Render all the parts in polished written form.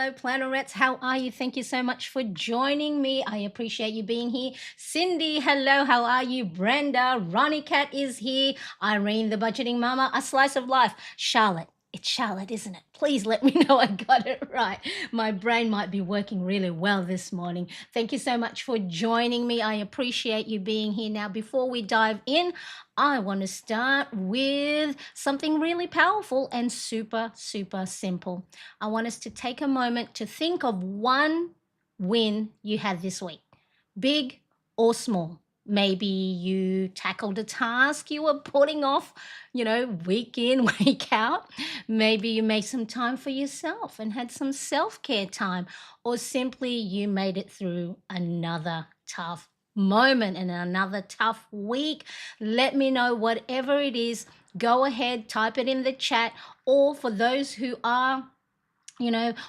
hello, Planerettes. How are you? Thank you so much for joining me. I appreciate you being here. Cindy, hello, how are you? Brenda, Ronnie Cat is here. Irene, the budgeting mama, a slice of life. Charlotte. It's Charlotte, isn't it? Please let me know I got it right. My brain might be working really well this morning. Thank you so much for joining me. I appreciate you being here. Now, before we dive in, I want to start with something really powerful and super, super simple. I want us to take a moment to think of one win you had this week, big or small. Maybe you tackled a task you were putting off, week in, week out. Maybe you made some time for yourself and had some self-care time, or simply you made it through another tough moment and another tough week. Let me know whatever it is. Go ahead, type it in the chat, or for those who are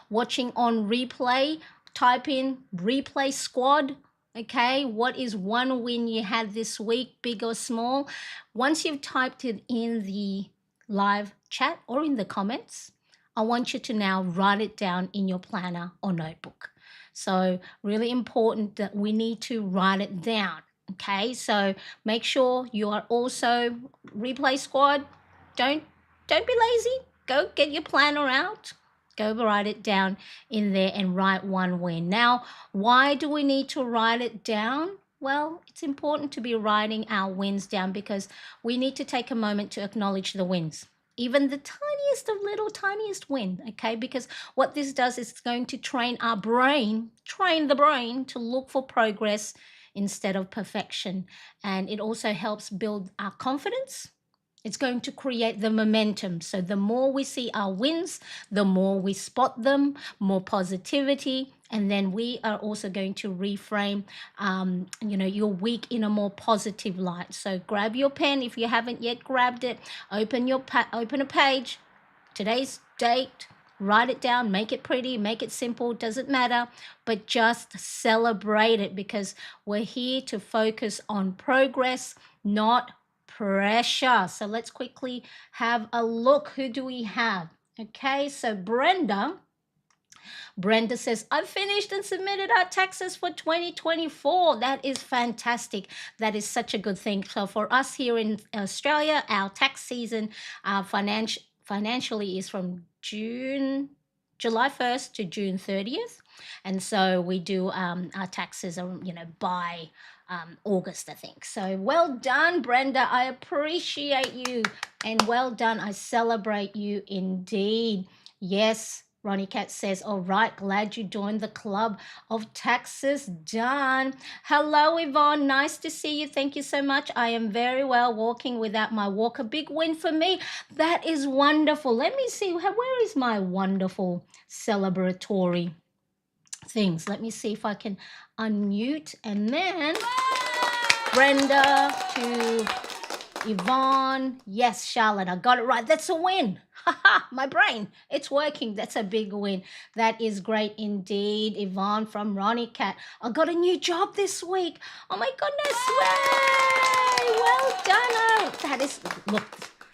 watching on replay, type in replay squad. Okay, what is one win you had this week, big or small? Once you've typed it in the live chat or in the comments, I want you to now write it down in your planner or notebook. So really important that we need to write it down. Okay, so make sure you are also replay squad. Don't be lazy. Go get your planner out. Go write it down in there and write one win. Now, why do we need to write it down? Well, it's important to be writing our wins down because we need to take a moment to acknowledge the wins. Even the tiniest of little, tiniest win, okay? Because what this does is it's going to train the brain to look for progress instead of perfection. And it also helps build our confidence. It's going to create the momentum. So the more we see our wins, the more we spot them, more positivity. And then we are also going to reframe, your week in a more positive light. So grab your pen if you haven't yet grabbed it. Open a page, today's date, write it down, make it pretty, make it simple, doesn't matter, but just celebrate it because we're here to focus on progress, not pressure. So let's quickly have a look. Who do we have? Okay, so Brenda says, I've finished and submitted our taxes for 2024. That is fantastic. That is such a good thing. So for us here in Australia, our tax season financially is from July 1st to June 30th. And so we do our taxes, by August, I think. So well done, Brenda. I appreciate you. And well done. I celebrate you indeed. Yes. Ronnie Cat says, all right, glad you joined the club of taxes done. Hello, Yvonne. Nice to see you. Thank you so much. I am very well walking without my walker. Big win for me. That is wonderful. Let me see. Where is my wonderful celebratory things? Let me see if I can unmute. And then Brenda to Yvonne. Yes, Charlotte, I got it right. That's a win. My brain, it's working. That's a big win. That is great indeed. Yvonne from Ronnie Cat. I got a new job this week. Oh my goodness. Way. Well done. That is, look,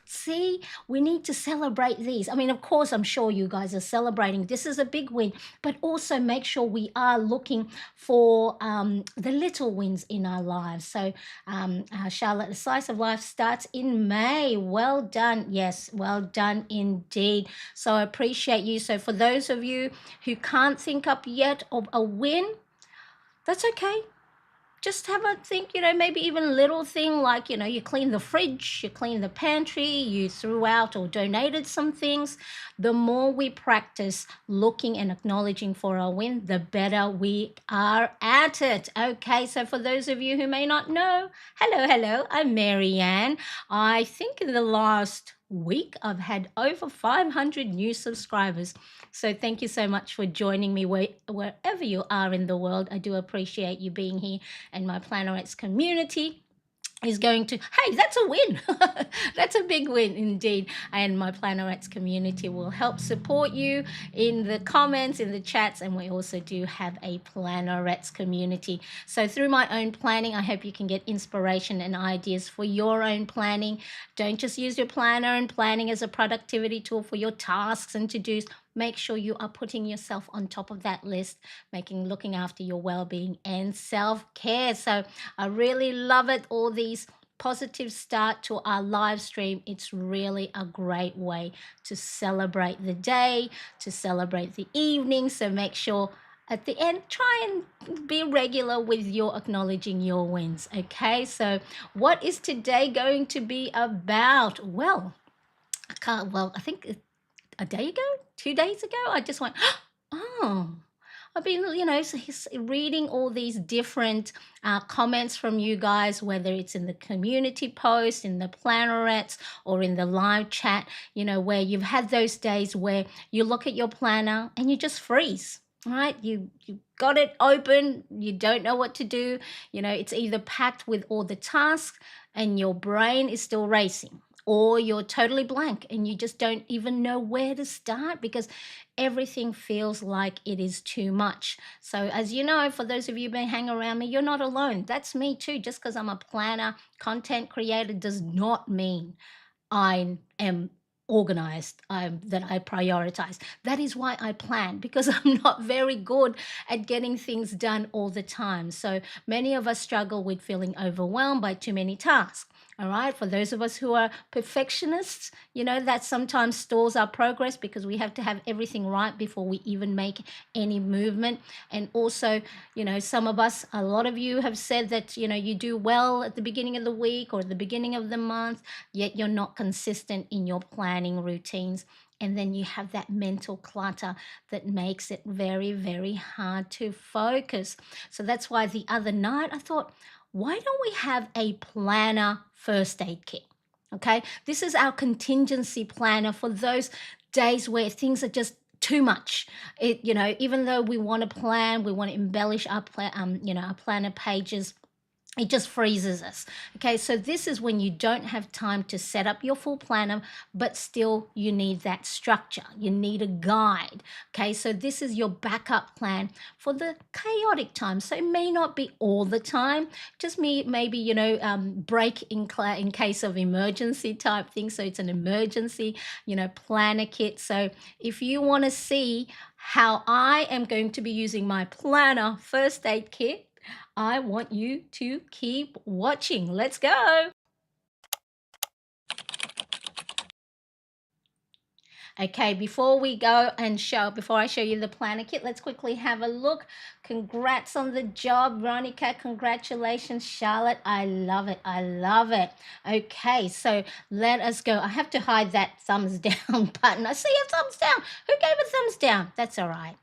see, we need to celebrate these. I mean, of course, I'm sure you guys are celebrating. This is a big win, but also make sure we are looking for the little wins in our lives. So, Charlotte, the slice of life starts in May. Well done. Yes, well done indeed. So I appreciate you. So for those of you who can't think up yet of a win, that's okay. Just have a think, maybe even a little thing like, you clean the fridge, you clean the pantry, you threw out or donated some things. The more we practice looking and acknowledging for our win, the better we are at it. Okay, so for those of you who may not know, hello, I'm Marianne. I think in the last week I've had over 500 new subscribers. So thank you so much for joining me wherever you are in the world. I do appreciate you being here, and my Planerettes community is going to, hey, that's a win. That's a big win indeed. And my Planerettes community will help support you in the comments, in the chats, and we also do have a Planerettes community. So through my own planning, I hope you can get inspiration and ideas for your own planning. Don't just use your planner and planning as a productivity tool for your tasks and to-dos. make sure you are putting yourself on top of that list, looking after your well-being and self-care. So I really love it. All these positive start to our live stream. It's really a great way to celebrate the day, to celebrate the evening. So make sure at the end, try and be regular with your acknowledging your wins. Okay, so what is today going to be about? Well, I think a day ago, 2 days ago, I just went, oh, I've been, reading all these different comments from you guys, whether it's in the community post, in the plannerette, or in the live chat, where you've had those days where you look at your planner and you just freeze. Right, you got it open, you don't know what to do. It's either packed with all the tasks and your brain is still racing, or you're totally blank and you just don't even know where to start because everything feels like it is too much. So, as you know, for those of you who been hanging around me, you're not alone. That's me too. Just because I'm a planner, content creator, does not mean I am organized, that I prioritize. That is why I plan, because I'm not very good at getting things done all the time. So many of us struggle with feeling overwhelmed by too many tasks. All right, for those of us who are perfectionists, that sometimes stalls our progress because we have to have everything right before we even make any movement. And also, some of us, a lot of you have said that, you do well at the beginning of the week or the beginning of the month, yet you're not consistent in your planning routines. And then you have that mental clutter that makes it very, very hard to focus. So that's why the other night I thought, why don't we have a planner first aid kit? Okay, this is our contingency planner for those days where things are just too much. Even though we want to plan, we want to embellish our planner pages, it just freezes us. Okay, so this is when you don't have time to set up your full planner, but still you need that structure. You need a guide. Okay, so this is your backup plan for the chaotic times. So it may not be all the time, just maybe break in case of emergency type thing. So it's an emergency planner kit. So if you want to see how I am going to be using my planner first aid kit, I want you to keep watching. Let's go. Okay, before I show you the planner kit, let's quickly have a look. Congrats on the job, Veronica. Congratulations, Charlotte. I love it. I love it. Okay, so let us go. I have to hide that thumbs down button. I see a thumbs down. Who gave a thumbs down? That's all right.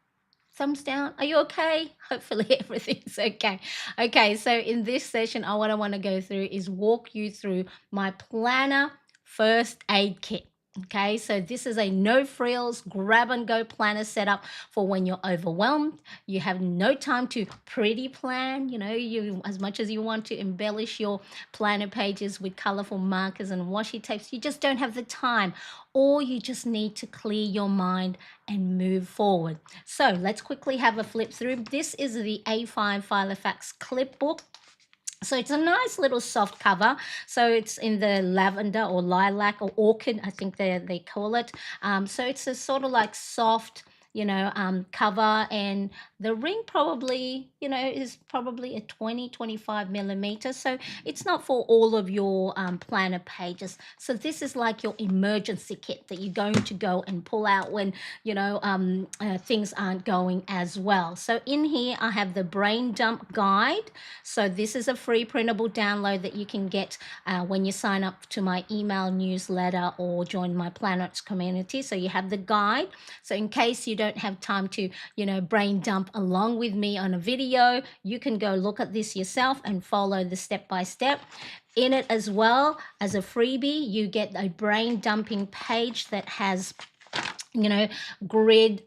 Thumbs down. Are you okay? Hopefully everything's okay. Okay, so in this session, what I want to go through is walk you through my planner first aid kit. Okay, so this is a no frills, grab and go planner setup for when you're overwhelmed. You have no time to pretty plan, you as much as you want to embellish your planner pages with colorful markers and washi tapes, you just don't have the time, or you just need to clear your mind and move forward. So let's quickly have a flip through. This is the A5 Filofax clip book. So it's a nice little soft cover. So it's in the lavender or lilac or orchid, I think they call it. So it's a sort of like soft, cover, and the ring probably, is probably a 25 millimeter. So it's not for all of your planner pages. So this is like your emergency kit that you're going to go and pull out when, things aren't going as well. So in here, I have the brain dump guide. So this is a free printable download that you can get when you sign up to my email newsletter or join my Planets community. So you have the guide. So in case you don't have time to, brain dump along with me on a video, you can go look at this yourself and follow the step-by-step. In it as well as a freebie, you get a brain dumping page that has, grid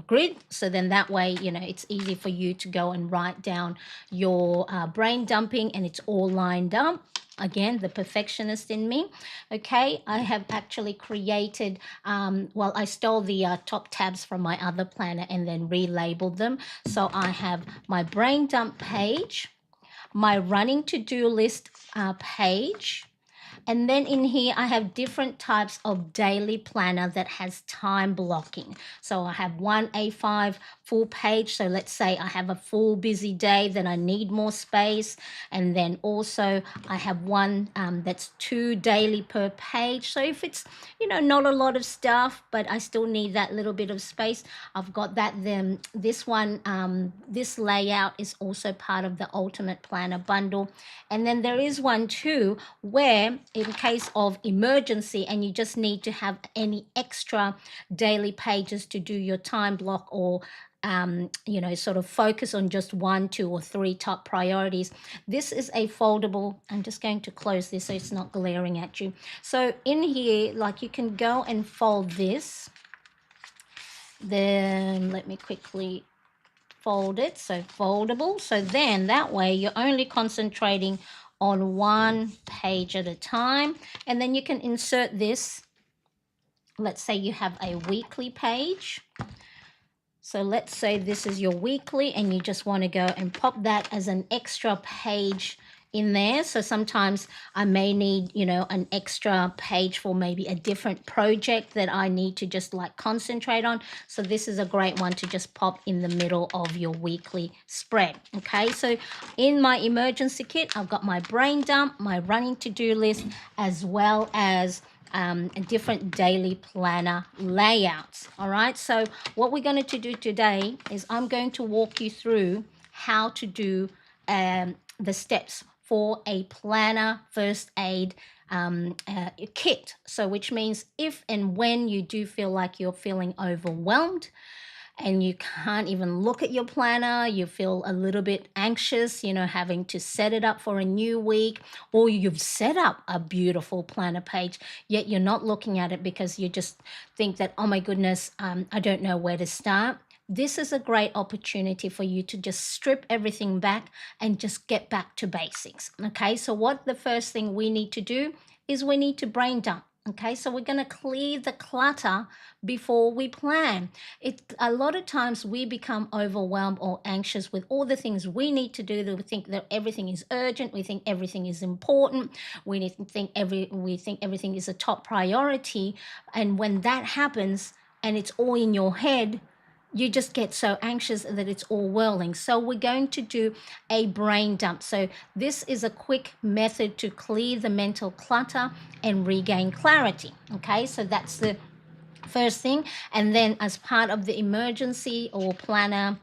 grid, so then that way it's easy for you to go and write down your brain dumping, and it's all lined up. Again, the perfectionist in me. Okay, I have actually created I stole the top tabs from my other planner and then relabeled them. So I have my brain dump page, my running to-do list page, And then in here, I have different types of daily planner that has time blocking. So I have one A5 full page. So let's say I have a full busy day, then I need more space. And then also I have one that's 2 daily per page. So if it's, not a lot of stuff, but I still need that little bit of space, I've got that. Then this one, this layout is also part of the Ultimate Planner bundle. And then there is one too where in case of emergency and you just need to have any extra daily pages to do your time block or sort of focus on just 1, 2, or 3 top priorities. This is a foldable. I'm just going to close this so it's not glaring at you. So in here, like you can go and fold this. Then let me quickly fold it, so foldable. So then that way you're only concentrating on one page at a time, and then you can insert this. Let's say you have a weekly page. So let's say this is your weekly and you just want to go and pop that as an extra page in there. So sometimes I may need, an extra page for maybe a different project that I need to just like concentrate on. So this is a great one to just pop in the middle of your weekly spread. Okay, so in my emergency kit, I've got my brain dump, my running to-do list, as well as different daily planner layouts. All right, so what we're going to do today is I'm going to walk you through how to do the steps for a planner first aid kit. So which means if and when you do feel like you're feeling overwhelmed and you can't even look at your planner, you feel a little bit anxious, having to set it up for a new week, or you've set up a beautiful planner page, yet you're not looking at it because you just think that, oh my goodness, I don't know where to start. This is a great opportunity for you to just strip everything back and just get back to basics. Okay, so what the first thing we need to do is we need to brain dump. Okay, so we're going to clear the clutter before we plan. A lot of times we become overwhelmed or anxious with all the things we need to do. That we think that everything is urgent. We think everything is important. We think everything is a top priority. And when that happens and it's all in your head, you just get so anxious that it's all whirling. So we're going to do a brain dump. So this is a quick method to clear the mental clutter and regain clarity. Okay, so that's the first thing. And then as part of the emergency or planner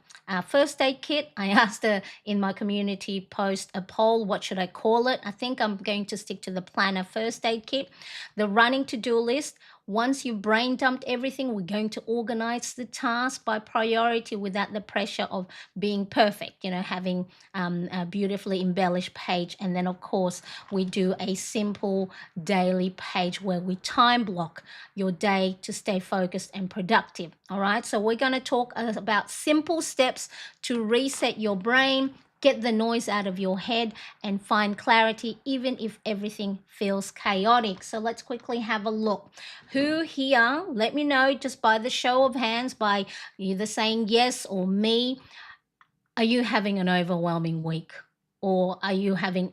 first aid kit, I asked in my community post a poll, what should I call it? I think I'm going to stick to the planner first aid kit. The running to-do list. Once you've brain dumped everything, we're going to organize the task by priority without the pressure of being perfect, having a beautifully embellished page. And then, of course, we do a simple daily page where we time block your day to stay focused and productive. All right, so we're going to talk about simple steps to reset your brain, get the noise out of your head, and find clarity even if everything feels chaotic. So let's quickly have a look. Who here, let me know just by the show of hands, by either saying yes or me, are you having an overwhelming week? Or are you having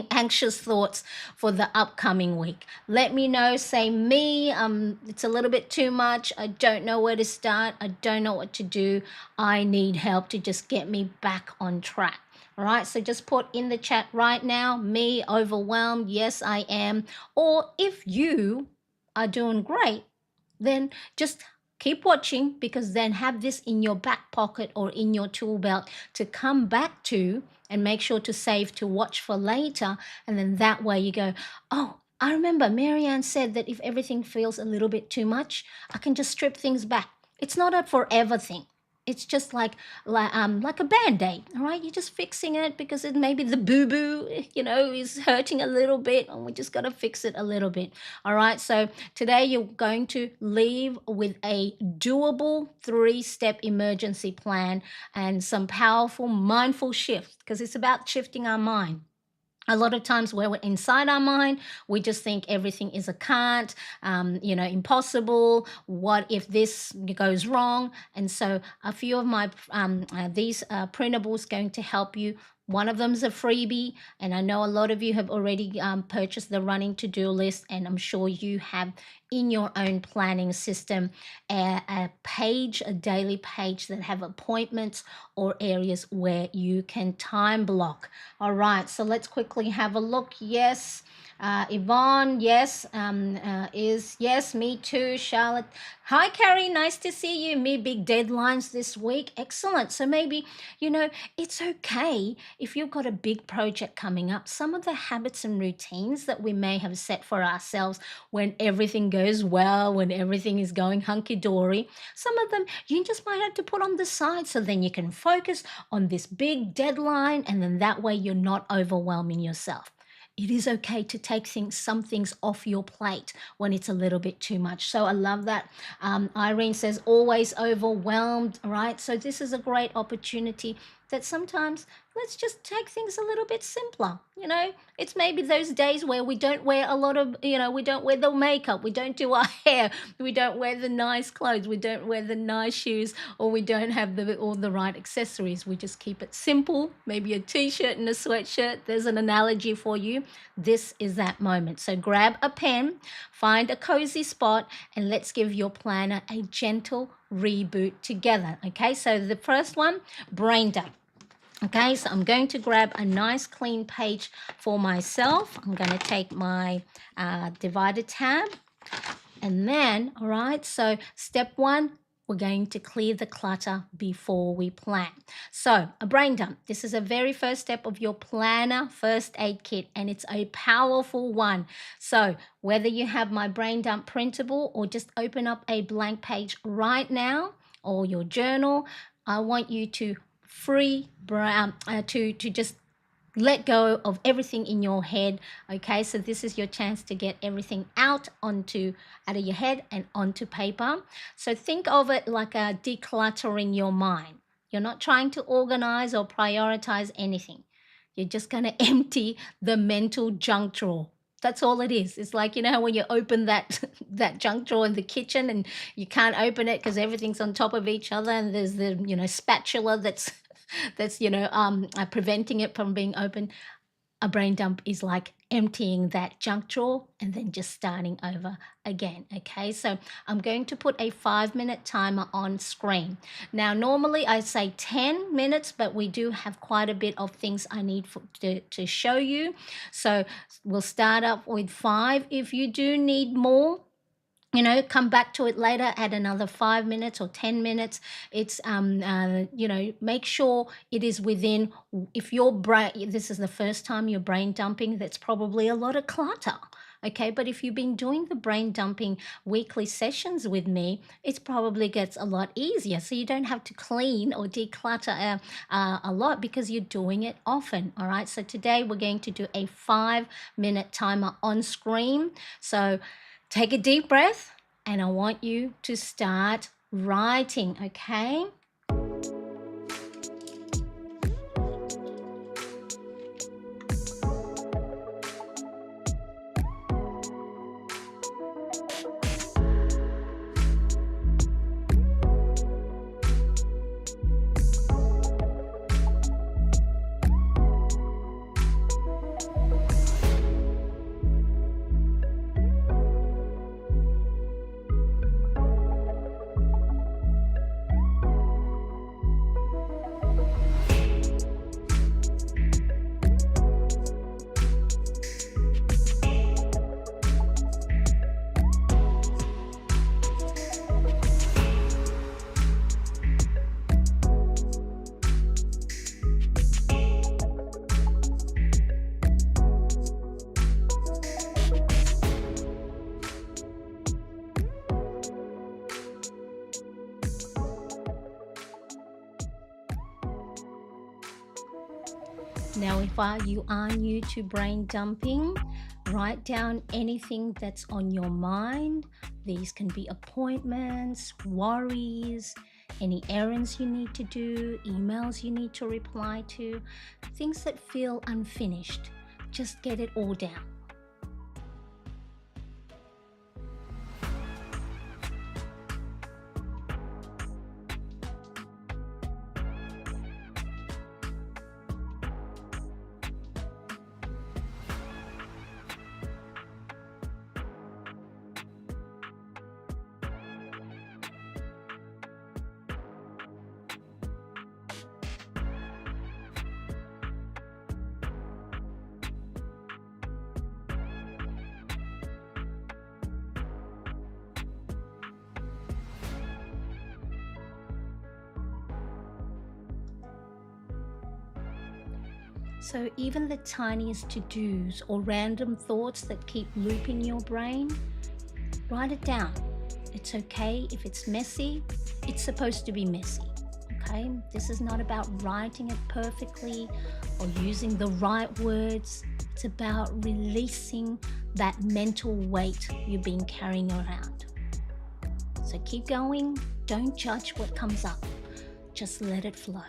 anxious thoughts for the upcoming week? Let me know. Say me. It's a little bit too much. I don't know where to start. I don't know what to do. I need help to just get me back on track. All right, so just put in the chat right now, me, overwhelmed. Yes, I am. Or if you are doing great, then just keep watching, because then have this in your back pocket or in your tool belt to come back to and make sure to save to watch for later. And then that way you go, oh, I remember Marianne said that if everything feels a little bit too much, I can just strip things back. It's not a forever thing. It's just like a Band-Aid, all right? You're just fixing it because it maybe the boo-boo, is hurting a little bit, and we just got to fix it a little bit, all right? So today you're going to leave with a doable 3-step emergency plan and some powerful mindful shifts, because it's about shifting our mind. A lot of times where we're inside our mind, we just think everything is a can't, impossible. What if this goes wrong? And so a few of my these printables going to help you One of them is a freebie, and I know a lot of you have already purchased the running to-do list, and I'm sure you have in your own planning system a page, a daily page that have appointments or areas where you can time block. All right, so let's quickly have a look. Yes. Yvonne, yes, yes, me too. Charlotte, hi, Carrie, nice to see you. Me, big deadlines this week. Excellent. So maybe, it's okay if you've got a big project coming up. Some of the habits and routines that we may have set for ourselves when everything goes well, when everything is going hunky-dory, some of them you just might have to put on the side so then you can focus on this big deadline, and then that way you're not overwhelming yourself. It is okay to take some things off your plate when it's a little bit too much. So I love that. Irene says, always overwhelmed, right? So this is a great opportunity that sometimes let's just take things a little bit simpler. It's maybe those days where we don't wear a lot of, we don't wear the makeup, we don't do our hair, we don't wear the nice clothes, we don't wear the nice shoes, or we don't have all the right accessories. We just keep it simple, maybe a t-shirt and a sweatshirt. There's an analogy for you. This is that moment. So grab a pen, find a cozy spot, and let's give your planner a gentle reboot together. Okay, so the first one, brain dump. Okay, so I'm going to grab a nice clean page for myself. I'm going to take my divider tab, and then, all right, so step one, we're going to clear the clutter before we plan. So a brain dump, this is a very first step of your planner first aid kit, and it's a powerful one. So whether you have my brain dump printable or just open up a blank page right now or your journal, I want you to to just let go of everything in your head. Okay, so this is your chance to get everything out of your head and onto paper. So think of it like a decluttering your mind. You're not trying to organize or prioritize anything. You're just going to empty the mental junk drawer. That's all it is. It's like, how when you open that junk drawer in the kitchen and you can't open it because everything's on top of each other, and there's the spatula that's preventing it from being open. A brain dump is like emptying that junk drawer and then just starting over again. Okay, so I'm going to put a 5-minute timer on screen. Now, normally I say 10 minutes, but we do have quite a bit of things I need to show you. So we'll start up with 5. If you do need more, come back to it later, add another 5 minutes or 10 minutes. It's, make sure it is within, if your brain, this is the first time you're brain dumping, that's probably a lot of clutter. Okay, but if you've been doing the brain dumping weekly sessions with me, it probably gets a lot easier. So you don't have to clean or declutter a lot because you're doing it often. All right, so today we're going to do a 5-minute timer on screen. So take a deep breath, and I want you to start writing, okay? Now, if you are new to brain dumping, write down anything that's on your mind. These can be appointments, worries, any errands you need to do, emails you need to reply to, things that feel unfinished. Just get it all down. So even the tiniest to-dos or random thoughts that keep looping your brain, write it down. It's okay if it's messy. It's supposed to be messy. Okay? This is not about writing it perfectly or using the right words. It's about releasing that mental weight you've been carrying around. So keep going. Don't judge what comes up. Just let it flow.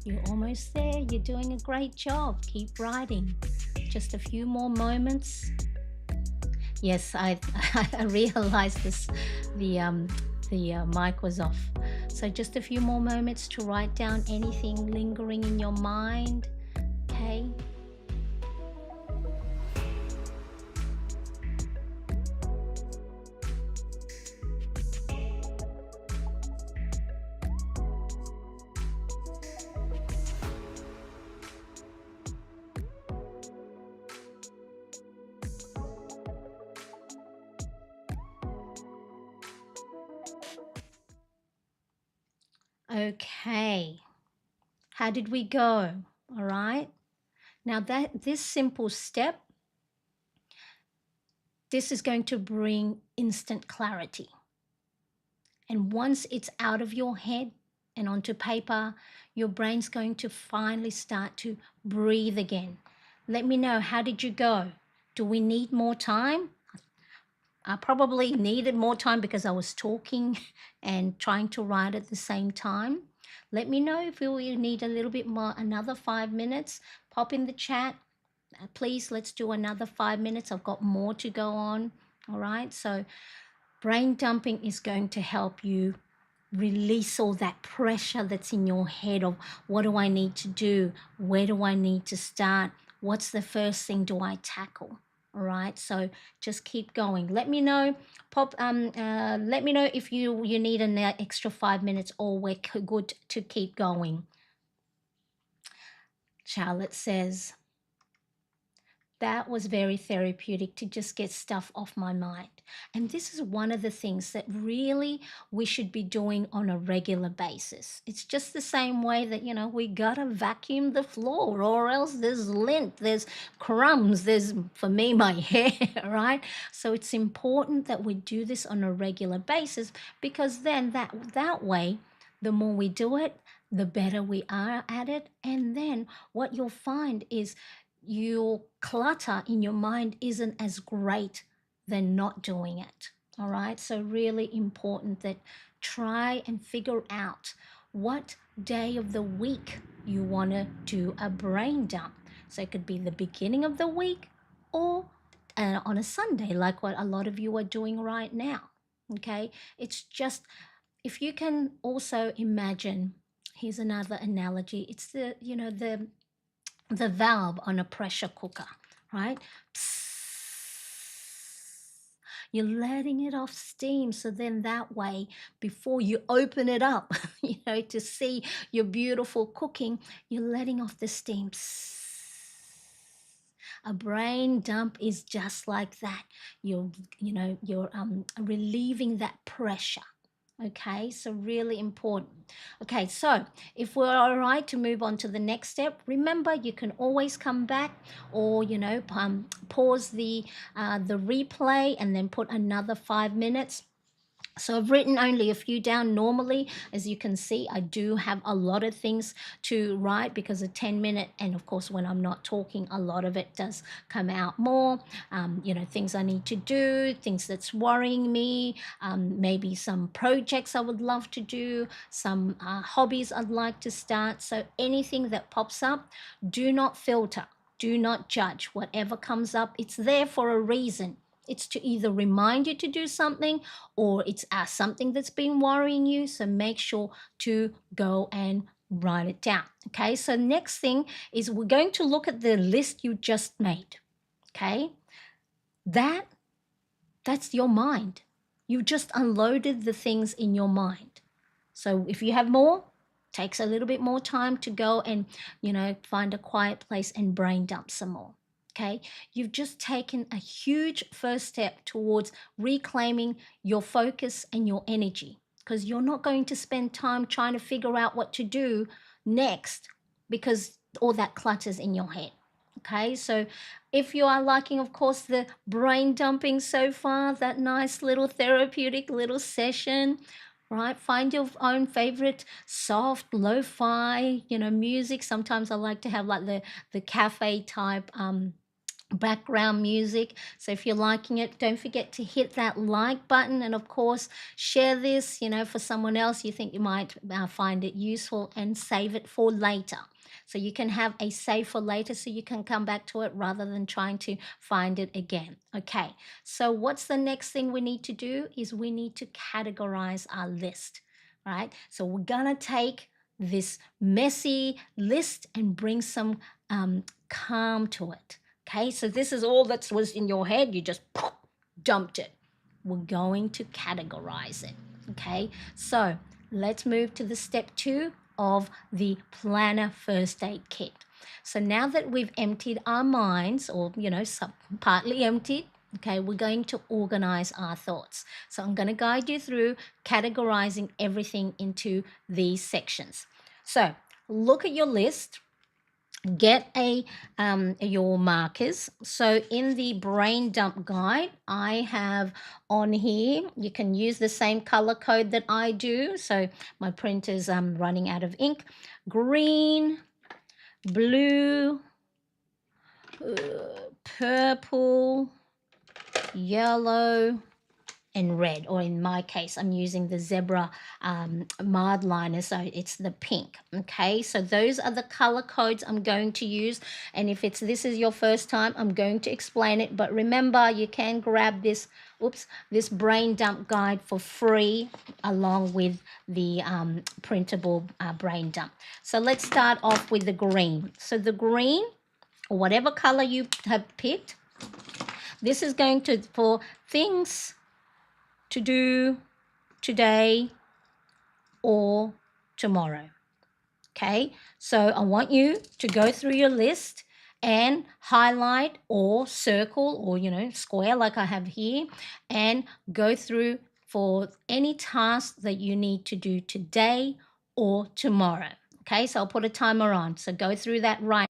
You're almost there. You're doing a great job. Keep writing. Just a few more moments. Yes, I realized this. The mic was off. So just a few more moments to write down anything lingering in your mind. Okay. Okay. How did we go? All right. Now that this simple step, this is going to bring instant clarity. And once it's out of your head and onto paper, your brain's going to finally start to breathe again. Let me know, how did you go? Do we need more time? I probably needed more time because I was talking and trying to write at the same time. Let me know if you need a little bit more, another 5 minutes. Pop in the chat. Please, let's do another 5 minutes. I've got more to go on. All right. So brain dumping is going to help you release all that pressure that's in your head of what do I need to do? Where do I need to start? What's the first thing do I tackle? All right, so just keep going. Let me know. Let me know if you need an extra 5 minutes or we're good to keep going. Charlotte says, that was very therapeutic to just get stuff off my mind. And this is one of the things that really we should be doing on a regular basis. It's just the same way that, we gotta vacuum the floor or else there's lint, there's crumbs, there's, for me, my hair, right? So it's important that we do this on a regular basis because then that way, the more we do it, the better we are at it. And then what you'll find is your clutter in your mind isn't as great than not doing it. All right. So, really important that try and figure out what day of the week you want to do a brain dump. So, it could be the beginning of the week or on a Sunday, like what a lot of you are doing right now. Okay. It's just, if you can also imagine, Here's another analogy. It's the, you know, the valve on a pressure cooker, right? You're letting it off steam. So then that way, before you open it up, you know, to see your beautiful cooking, you're letting off the steam. A brain dump is just like that. You're relieving that pressure. Okay, so really important. Okay, so if we're all right to move on to the next step, remember you can always come back, or pause the replay and then put another 5 minutes. So I've written only a few down. Normally, as you can see, I do have a lot of things to write because a 10-minute, and of course, when I'm not talking, a lot of it does come out more. Things I need to do, things that's worrying me, maybe some projects I would love to do, some hobbies I'd like to start. So anything that pops up, do not filter, do not judge. Whatever comes up, it's there for a reason. It's to either remind you to do something, or it's something that's been worrying you. So make sure to go and write it down. Okay, so next thing is we're going to look at the list you just made. Okay, that's your mind. You just unloaded the things in your mind. So if you have more, takes a little bit more time to go and, find a quiet place and brain dump some more. Okay, you've just taken a huge first step towards reclaiming your focus and your energy, because you're not going to spend time trying to figure out what to do next because all that clutters in your head. Okay, so if you are liking, of course, the brain dumping so far, that nice little therapeutic little session, right? Find your own favorite soft lo-fi, music. Sometimes I like to have like the cafe type background music. So if you're liking it, don't forget to hit that like button, and of course share this, for someone else you think you might find it useful, and save it for later. So you can have a save for later, so you can come back to it rather than trying to find it again. Okay, so what's the next thing we need to do is we need to categorize our list, right? So we're gonna take this messy list and bring some calm to it. Okay, so this is all that was in your head. You just dumped it. We're going to categorize it. Okay, so let's move to the step 2 of the planner first aid kit. So now that we've emptied our minds, or partly emptied, okay, we're going to organize our thoughts. So I'm going to guide you through categorizing everything into these sections. So look at your list. Get your markers. So in the brain dump guide, I have on here, you can use the same color code that I do. So my printer's running out of ink. Green, blue, purple, yellow, and red, or in my case I'm using the zebra mildliner, so it's the pink. Okay, so those are the color codes I'm going to use, and if this is your first time, I'm going to explain it, but remember you can grab this brain dump guide for free along with the printable brain dump. So let's start off with the green. So the green, or whatever color you have picked, this is going to for things to do today or tomorrow. Okay, so I want you to go through your list and highlight or circle, or square like I have here, and go through for any task that you need to do today or tomorrow. Okay, so I'll put a timer on, so go through that right.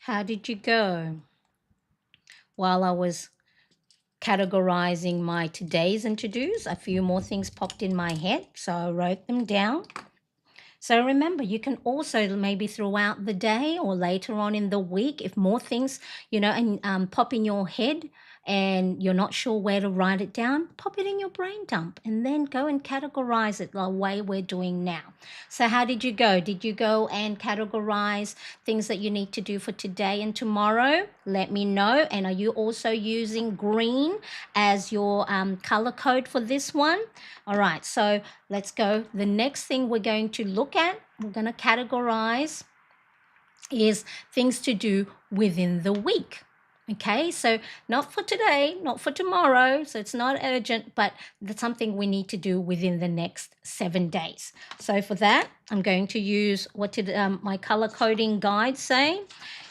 How did you go? While I was categorizing my todays and to-dos, a few more things popped in my head, so I wrote them down. So remember, you can also maybe throughout the day or later on in the week, if more things, and pop in your head and you're not sure where to write it down, pop it in your brain dump and then go and categorize it the way we're doing now. So how did you go? Did you go and categorize things that you need to do for today and tomorrow? Let me know. And are you also using green as your color code for this one? All right, so let's go. The next thing we're going to look at, we're going to categorize, is things to do within the week. Okay, so not for today, not for tomorrow, so it's not urgent, but that's something we need to do within the next 7 days. So for that, I'm going to use, what did my color coding guide say?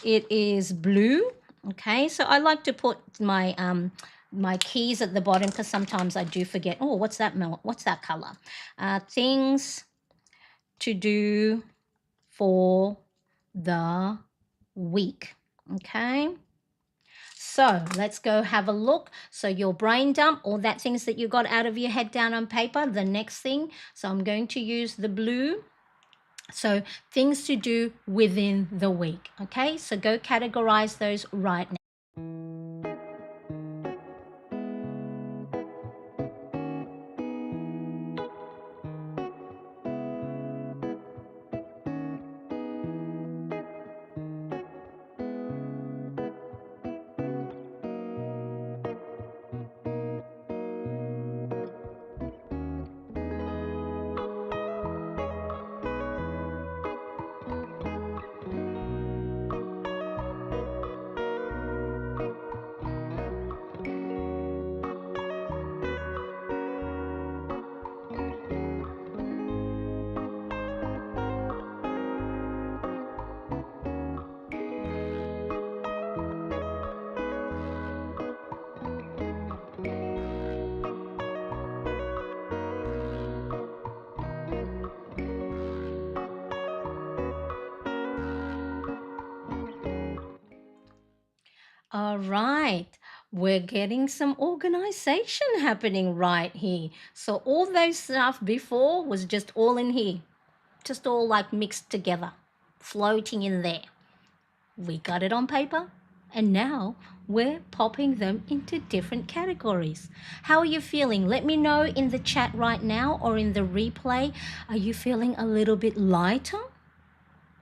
It is blue. Okay, so I like to put my my keys at the bottom because sometimes I do forget. Oh, what's that? What's that color? Things to do for the week. Okay, so let's go have a look. So your brain dump, all that things that you got out of your head down on paper. The next thing, so I'm going to use the blue. So things to do within the week. Okay, so go categorize those right now. All right, we're getting some organization happening right here. So all those stuff before was just all in here, just all like mixed together, floating in there. We got it on paper, and now we're popping them into different categories. How are you feeling? Let me know in the chat right now or in the replay. Are you feeling a little bit lighter?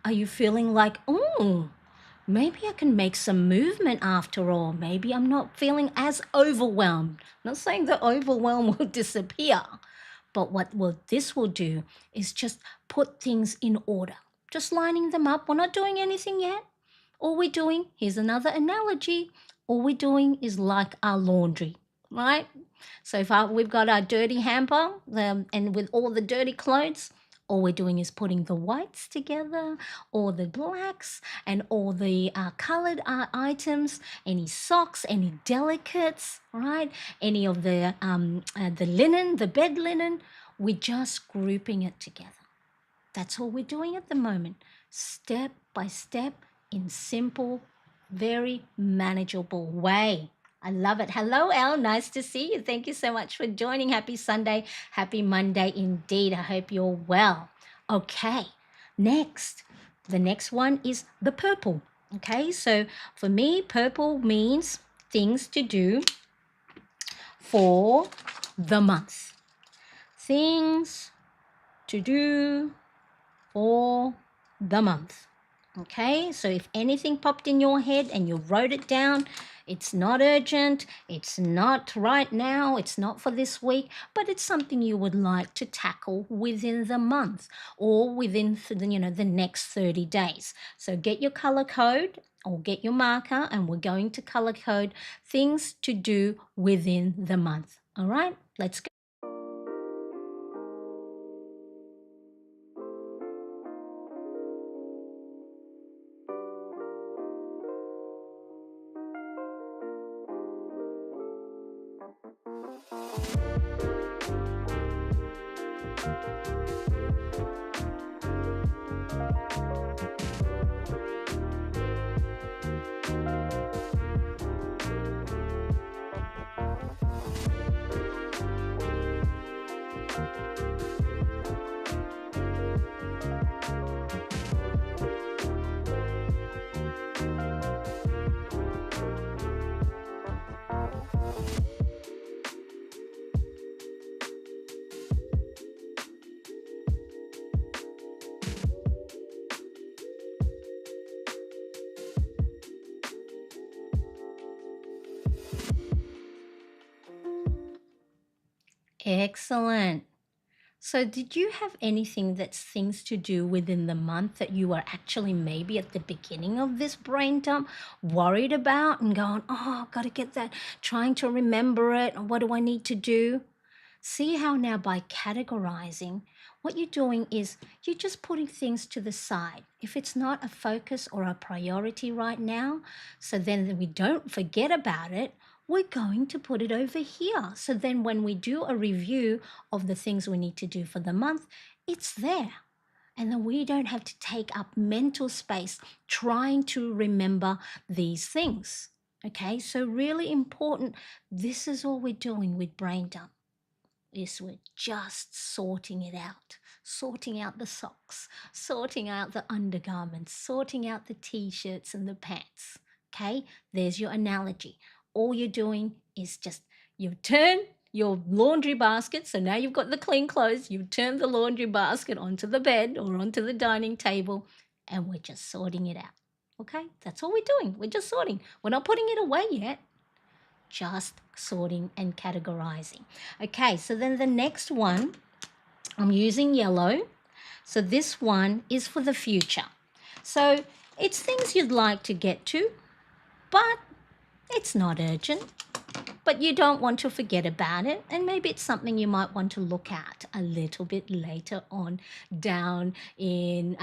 Are you feeling like, oh, maybe I can make some movement after all. Maybe I'm not feeling as overwhelmed. I'm not saying the overwhelm will disappear, but this will do is just put things in order. Just lining them up. We're not doing anything yet. All we're doing, here's another analogy, all we're doing is like our laundry, right? So if we've got our dirty hamper and with all the dirty clothes, all we're doing is putting the whites together, all the blacks, and all the colored items, any socks, any delicates, right? Any of the linen, the bed linen, we're just grouping it together. That's all we're doing at the moment, step by step, in simple, very manageable way. I love it. Hello, Elle. Nice to see you. Thank you so much for joining. Happy Sunday. Happy Monday indeed. I hope you're well. Okay, next. The next one is the purple. Okay, so for me, purple means things to do for the month. Things to do for the month. Okay, so if anything popped in your head and you wrote it down, it's not urgent, it's not right now, it's not for this week, but it's something you would like to tackle within the month or within the next 30 days. So get your color code or get your marker and we're going to color code things to do within the month. All right, let's go. Excellent. So, did you have anything that's things to do within the month that you were actually maybe at the beginning of this brain dump worried about and going, oh, got to get that, trying to remember it, what do I need to do? See how now by categorizing, what you're doing is you're just putting things to the side. If it's not a focus or a priority right now, so then we don't forget about it, we're going to put it over here. So then when we do a review of the things we need to do for the month, it's there. And then we don't have to take up mental space trying to remember these things. Okay, so really important. This is all we're doing with brain dump is we're just sorting it out, sorting out the socks, sorting out the undergarments, sorting out the t-shirts and the pants. Okay, there's your analogy. All you're doing is just you turn your laundry basket. So now you've got the clean clothes, you turn the laundry basket onto the bed or onto the dining table, and we're just sorting it out. Okay, that's all we're doing. We're just sorting. We're not putting it away yet, just sorting and categorizing. Okay, so then the next one, I'm using yellow. So this one is for the future. So it's things you'd like to get to, but it's not urgent. But you don't want to forget about it, and maybe it's something you might want to look at a little bit later on down in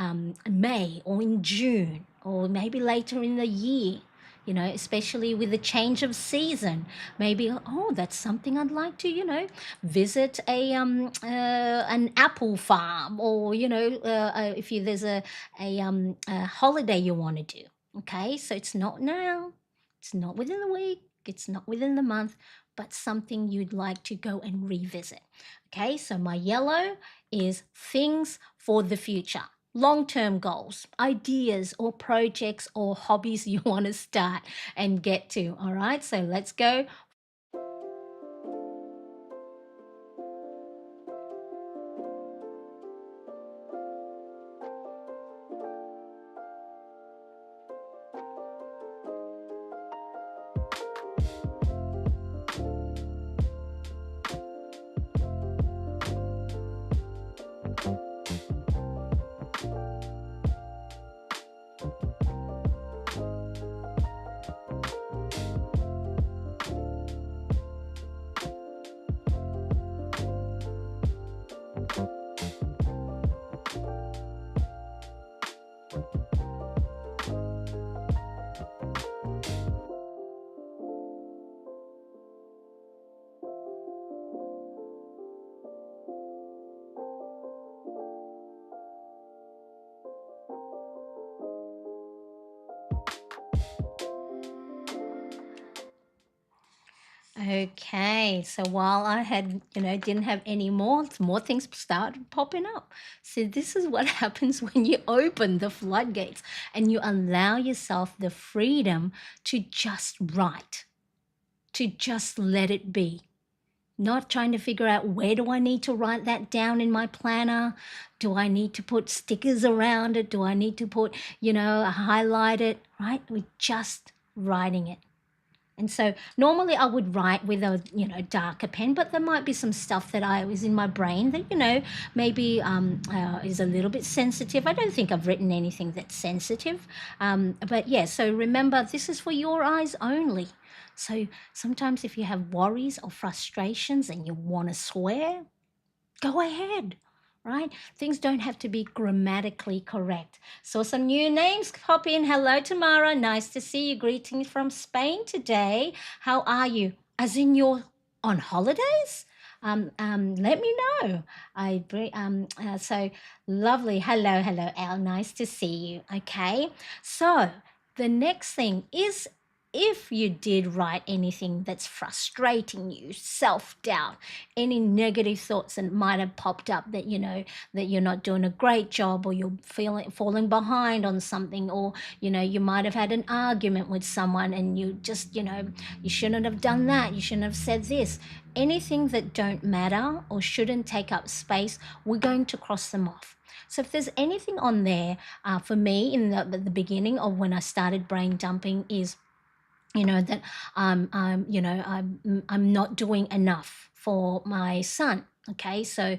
May or in June or maybe later in the year. You know, especially with the change of season, maybe oh, that's something I'd like to, visit an apple farm, or if there's a holiday you want to do. Okay, so it's not now, it's not within the week, it's not within the month, but something you'd like to go and revisit. Okay, so my yellow is things for the future, long-term goals, ideas or projects or hobbies you want to start and get to. All right, so let's go. Okay, so while I had, didn't have any more things started popping up. So this is what happens when you open the floodgates and you allow yourself the freedom to just write, to just let it be. Not trying to figure out where do I need to write that down in my planner? Do I need to put stickers around it? Do I need to put, highlight it, right? We're just writing it. And so normally I would write with a, darker pen, but there might be some stuff that I was in my brain that, maybe is a little bit sensitive. I don't think I've written anything that's sensitive. But yeah, so remember, this is for your eyes only. So sometimes if you have worries or frustrations and you want to swear, go ahead, right? Things don't have to be grammatically correct. So some new names pop in. Hello, Tamara. Nice to see you. Greetings from Spain today. How are you? As in you're on holidays? Let me know. So lovely. Hello, Al. Nice to see you. Okay. So the next thing is, if you did write anything that's frustrating you, self-doubt, any negative thoughts that might have popped up that that you're not doing a great job, or you're falling behind on something, or you might have had an argument with someone and you just you shouldn't have done that, you shouldn't have said this, anything that don't matter or shouldn't take up space, we're going to cross them off. So if there's anything on there, for me in the beginning of when I started brain dumping is that I'm not doing enough for my son. Okay, so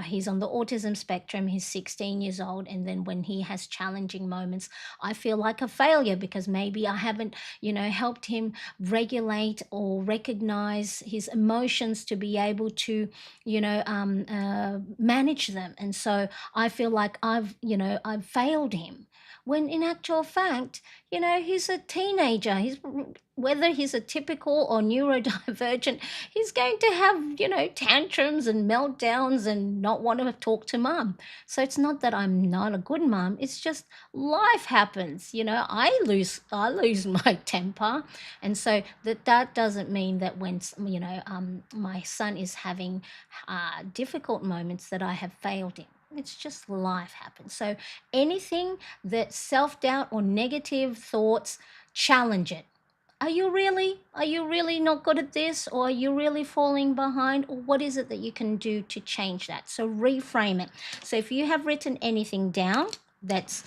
he's on the autism spectrum. He's 16 years old, and then when he has challenging moments, I feel like a failure because maybe I haven't, helped him regulate or recognize his emotions to be able to, manage them. And so I feel like I've failed him. When in actual fact, he's a teenager. He's whether he's a typical or neurodivergent, he's going to have, tantrums and meltdowns and not want to talk to mum. So it's not that I'm not a good mum. It's just life happens. I lose my temper. And so that doesn't mean that when, my son is having difficult moments that I have failed him. It's just life happens. So anything that self-doubt or negative thoughts, challenge it. Are you really not good at this, or are you really falling behind, or what is it that you can do to change that? So reframe it. So if you have written anything down that's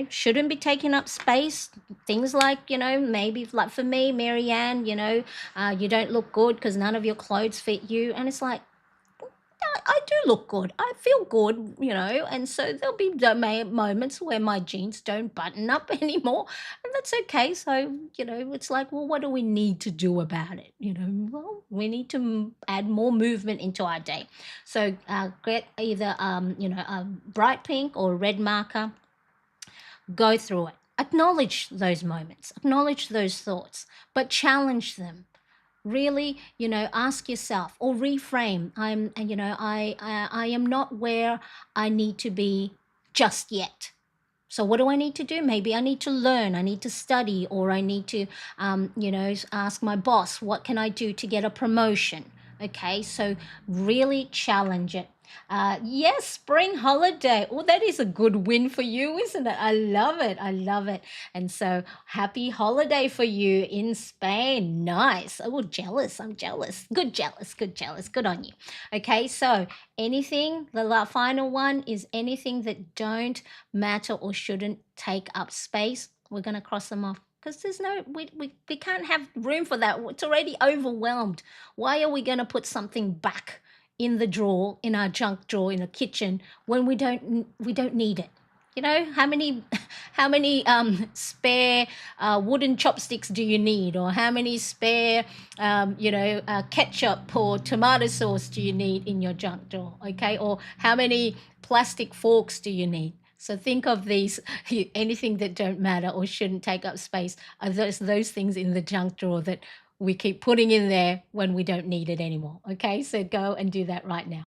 shouldn't be taking up space, things like maybe like for me, Marianne, you don't look good because none of your clothes fit you, and it's like, I do look good. I feel good, and so there'll be moments where my jeans don't button up anymore, and that's okay. So, it's like, well, what do we need to do about it? Well, we need to add more movement into our day. So, get either, a bright pink or red marker, go through it. Acknowledge those moments, acknowledge those thoughts, but challenge them. Really, ask yourself or reframe. I am not where I need to be just yet. So what do I need to do? Maybe I need to learn, I need to study, or I need to, ask my boss, what can I do to get a promotion? Okay, so really challenge it. Yes, spring holiday. Oh, that is a good win for you, isn't it? I love it. I love it. And so happy holiday for you in Spain. Nice. Oh, jealous. I'm jealous. Good jealous. Good jealous. Good on you. Okay, so anything, the final one is anything that don't matter or shouldn't take up space. We're going to cross them off because we can't have room for that. It's already overwhelmed. Why are we going to put something back in the drawer, in our junk drawer in the kitchen, when we don't need it? How many how many spare wooden chopsticks do you need, or how many spare ketchup or tomato sauce do you need in your junk drawer? Okay, or how many plastic forks do you need? So think of these, anything that don't matter or shouldn't take up space are those things in the junk drawer that we keep putting in there when we don't need it anymore. Okay, so go and do that right now.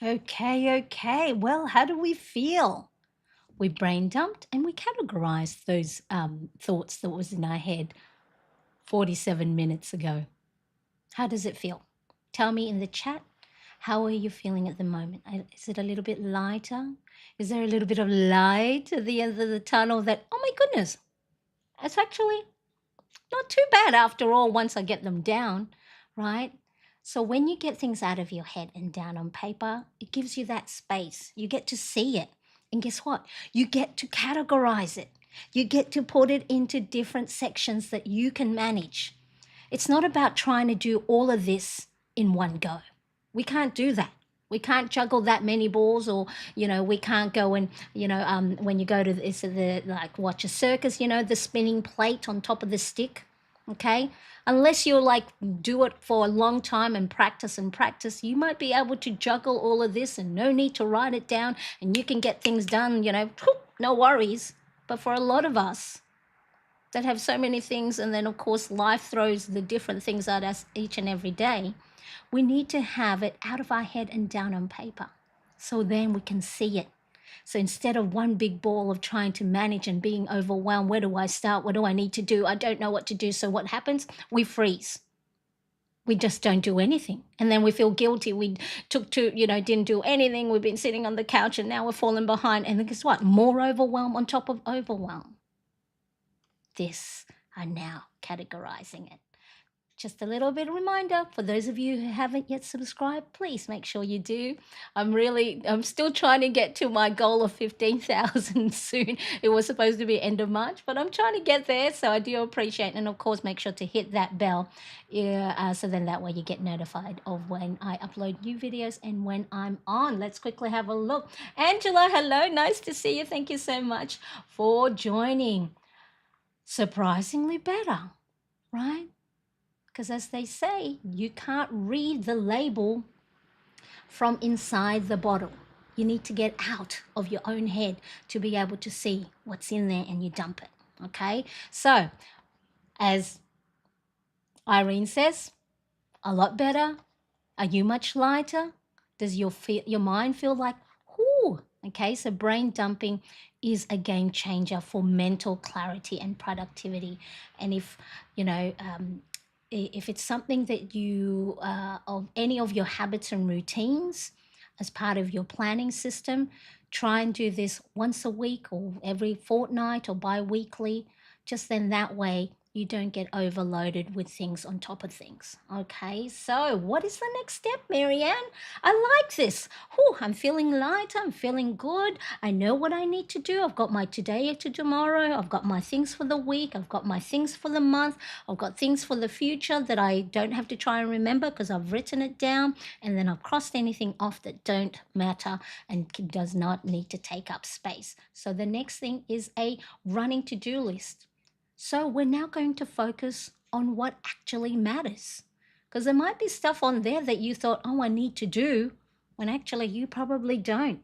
Okay, okay. Well, how do we feel? We brain dumped and we categorized those thoughts that was in our head 47 minutes ago. How does it feel? Tell me in the chat. How are you feeling at the moment? Is it a little bit lighter? Is there a little bit of light at the end of the tunnel that, oh my goodness, it's actually not too bad after all once I get them down, right? So when you get things out of your head and down on paper, it gives you that space. You get to see it. And guess what? You get to categorize it. You get to put it into different sections that you can manage. It's not about trying to do all of this in one go. We can't do that. We can't juggle that many balls, or we can't go and when you go to the like watch a circus, the spinning plate on top of the stick. Okay, unless you're like do it for a long time and practice, you might be able to juggle all of this and no need to write it down and you can get things done, no worries. But for a lot of us that have so many things, and then of course life throws the different things at us each and every day, we need to have it out of our head and down on paper so then we can see it. So instead of one big ball of trying to manage and being overwhelmed, where do I start? What do I need to do? I don't know what to do. So what happens? We freeze. We just don't do anything. And then we feel guilty. We didn't do anything. We've been sitting on the couch and now we're falling behind. And then guess what? More overwhelm on top of overwhelm. This are now categorizing it. Just a little bit of reminder for those of you who haven't yet subscribed, please make sure you do. I'm still trying to get to my goal of 15,000 soon. It was supposed to be end of March, but I'm trying to get there. So I do appreciate it. And of course, make sure to hit that bell. So then that way you get notified of when I upload new videos and when I'm on. Let's quickly have a look. Angela, hello. Nice to see you. Thank you so much for joining. Surprisingly better, right? Because as they say, you can't read the label from inside the bottle. You need to get out of your own head to be able to see what's in there and you dump it, okay? So, as Irene says, a lot better. Are you much lighter? Does your mind feel like, whoo? Okay, so brain dumping is a game changer for mental clarity and productivity. And if it's something that you, of any of your habits and routines as part of your planning system, try and do this once a week or every fortnight or bi-weekly. Just then that way you don't get overloaded with things on top of things. Okay, so what is the next step, Marianne? I like this. I'm feeling light. I'm feeling good. I know what I need to do. I've got my today to tomorrow. I've got my things for the week. I've got my things for the month. I've got things for the future that I don't have to try and remember because I've written it down, and then I've crossed anything off that don't matter and does not need to take up space. So the next thing is a running to-do list. So we're now going to focus on what actually matters, because there might be stuff on there that you thought, I need to do, when actually you probably don't.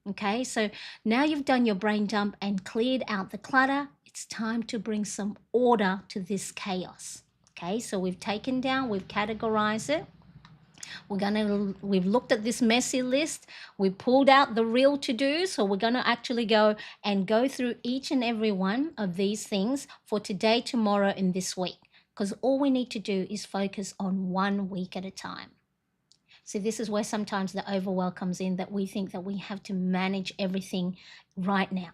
Okay, so now you've done your brain dump and cleared out the clutter. It's time to bring some order to this chaos. Okay, so we've taken down, we've categorized it. We've looked at this messy list. We pulled out the real to-do. So we're going to actually go through each and every one of these things for today, tomorrow, and this week. Because all we need to do is focus on 1 week at a time. So this is where sometimes the overwhelm comes in, that we think that we have to manage everything right now.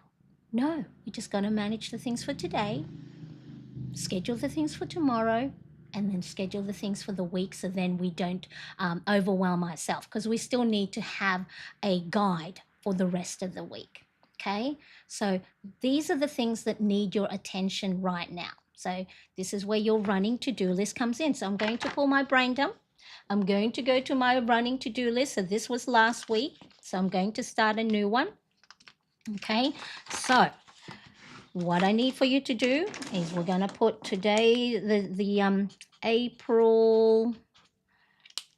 No, you're just going to manage the things for today, schedule the things for tomorrow, and then schedule the things for the week, so then we don't overwhelm ourselves, because we still need to have a guide for the rest of the week. Okay, so these are the things that need your attention right now. So this is where your running to-do list comes in. So I'm going to pull my brain dump. I'm going to go to my running to-do list. So this was last week. So I'm going to start a new one. Okay, so what I need for you to do is we're going to put today the April,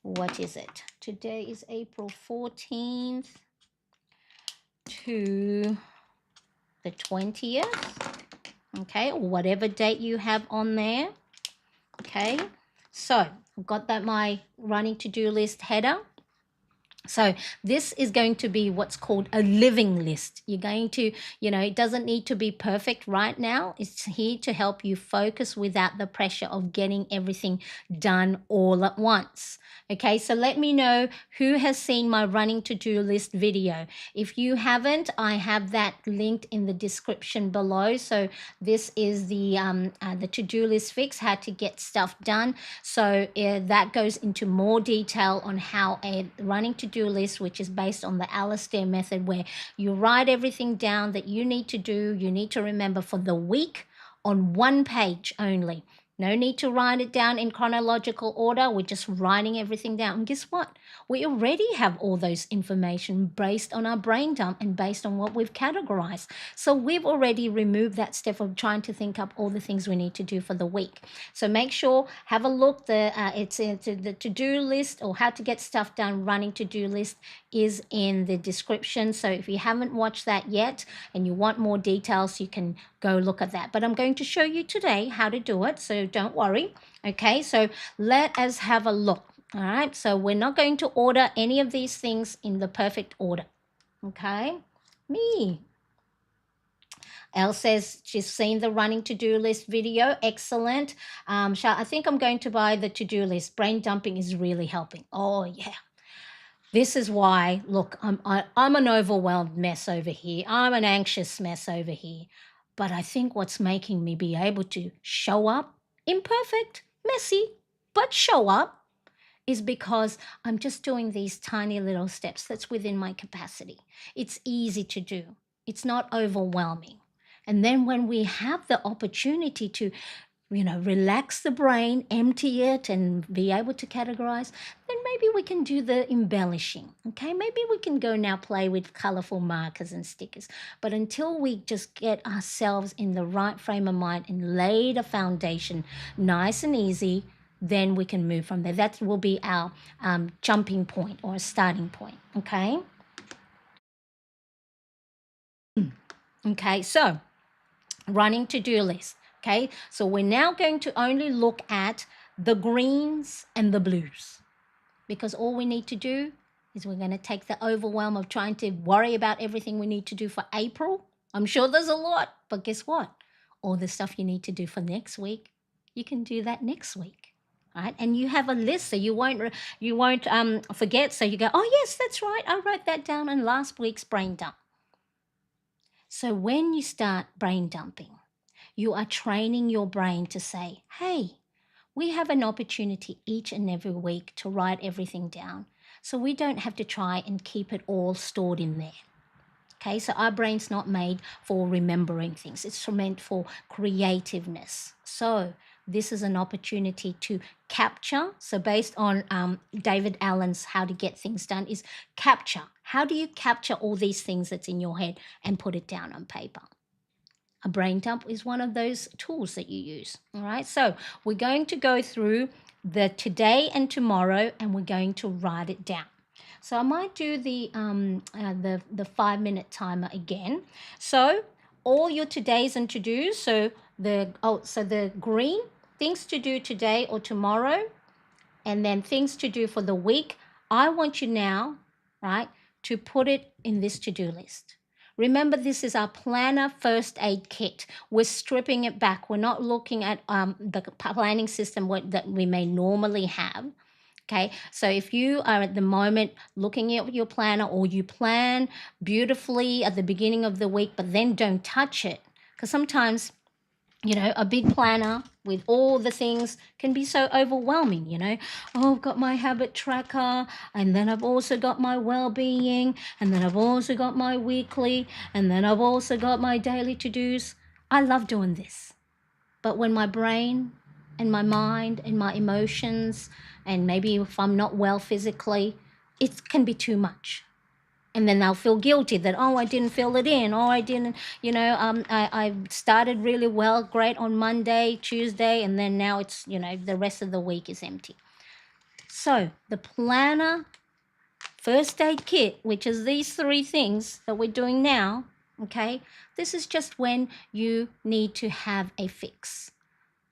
what is it? Today is April 14th to the 20th, okay, or whatever date you have on there. Okay, so I've got that my running to-do list header. So this is going to be what's called a living list. You're going to, it doesn't need to be perfect right now. It's here to help you focus without the pressure of getting everything done all at once. Okay, so let me know who has seen my running to-do list video. If you haven't, I have that linked in the description below. So this is the to-do list fix, how to get stuff done. So that goes into more detail on how a running to-do list, which is based on the Alistair method, where you write everything down that you need to do, you need to remember for the week on one page only. No need to write it down in chronological order. We're just writing everything down. And guess what? We already have all those information based on our brain dump and based on what we've categorized. So we've already removed that step of trying to think up all the things we need to do for the week. So make sure, have a look. It's into the to-do list, or how to get stuff done running to-do list is in the description. So if you haven't watched that yet and you want more details, you can go look at that. But I'm going to show you today how to do it, so don't worry. Okay, so let us have a look. All right, so we're not going to order any of these things in the perfect order. Okay, me. Elle says she's seen the running to-do list video. Excellent. I think I'm going to buy the to-do list. Brain dumping is really helping. Oh, yeah. This is why, look, I'm an overwhelmed mess over here. I'm an anxious mess over here. But I think what's making me be able to show up, imperfect, messy, but show up, is because I'm just doing these tiny little steps that's within my capacity. It's easy to do. It's not overwhelming. And then when we have the opportunity to, relax the brain, empty it, and be able to categorize, then maybe we can do the embellishing. Okay, maybe we can go now play with colorful markers and stickers. But until we just get ourselves in the right frame of mind and lay the foundation nice and easy, then we can move from there. That will be our jumping point or starting point. Okay. Okay, so running to-do list. Okay, so we're now going to only look at the greens and the blues, because all we need to do is we're going to take the overwhelm of trying to worry about everything we need to do for April. I'm sure there's a lot, but guess what? All the stuff you need to do for next week, you can do that next week. Right? And you have a list, so you won't forget. So you go, oh yes, that's right, I wrote that down in last week's brain dump. So when you start brain dumping, you are training your brain to say, hey, we have an opportunity each and every week to write everything down, so we don't have to try and keep it all stored in there. Okay, so our brain's not made for remembering things. It's meant for creativeness. So this is an opportunity to capture. So based on David Allen's How to Get Things Done is capture. How do you capture all these things that's in your head and put it down on paper? A brain dump is one of those tools that you use. All right, so we're going to go through the today and tomorrow, and we're going to write it down. So I might do the 5-minute timer again. So all your todays and to-dos. So the green, things to do today or tomorrow, and then things to do for the week. I want you now, right, to put it in this to-do list. Remember, this is our planner first aid kit. We're stripping it back. We're not looking at the planning system that we may normally have. Okay, so if you are at the moment looking at your planner, or you plan beautifully at the beginning of the week, but then don't touch it, because sometimes, a big planner with all the things can be so overwhelming, Oh, I've got my habit tracker, and then I've also got my well-being, and then I've also got my weekly, and then I've also got my daily to-dos. I love doing this. But when my brain and my mind and my emotions, and maybe if I'm not well physically, it can be too much. And then they'll feel guilty that, oh, I didn't fill it in, or I didn't, I started really well, great on Monday, Tuesday, and then now it's, the rest of the week is empty. So the planner first aid kit, which is these 3 things that we're doing now, okay, this is just when you need to have a fix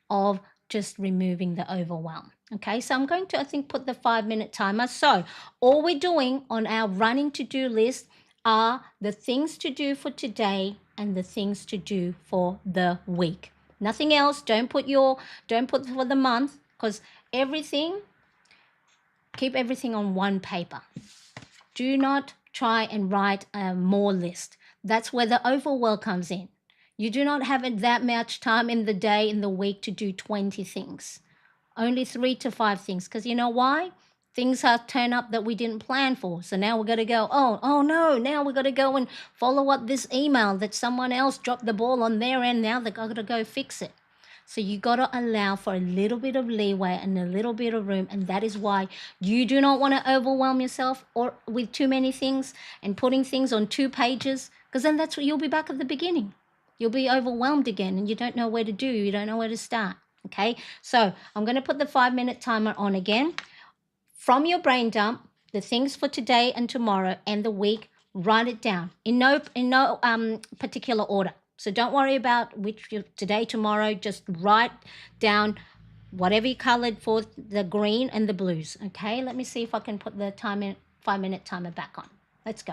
of just removing the overwhelm. Okay, so I'm going to, I think, put the 5-minute timer. So all we're doing on our running to-do list are the things to do for today and the things to do for the week. Nothing else. Don't put for the month, because keep everything on one paper. Do not try and write a more list. That's where the overwhelm comes in. You do not have that much time in the day, in the week, to do 20 things. Only 3 to 5 things. Because you know why? Things have turned up that we didn't plan for. So now we're going to go, oh no, now we've got to go and follow up this email that someone else dropped the ball on their end. Now they've got to go fix it. So you got to allow for a little bit of leeway and a little bit of room. And that is why you do not want to overwhelm yourself or with too many things and putting things on 2 pages, because then that's what you'll be back at the beginning. You'll be overwhelmed again and you don't know where to do. You don't know where to start. Okay. So I'm going to put the 5-minute timer on again. From your brain dump, the things for today and tomorrow and the week, write it down in no particular order. So don't worry about which today, tomorrow. Just write down whatever you colored for the green and the blues. Okay, let me see if I can put the 5-minute timer back on. Let's go.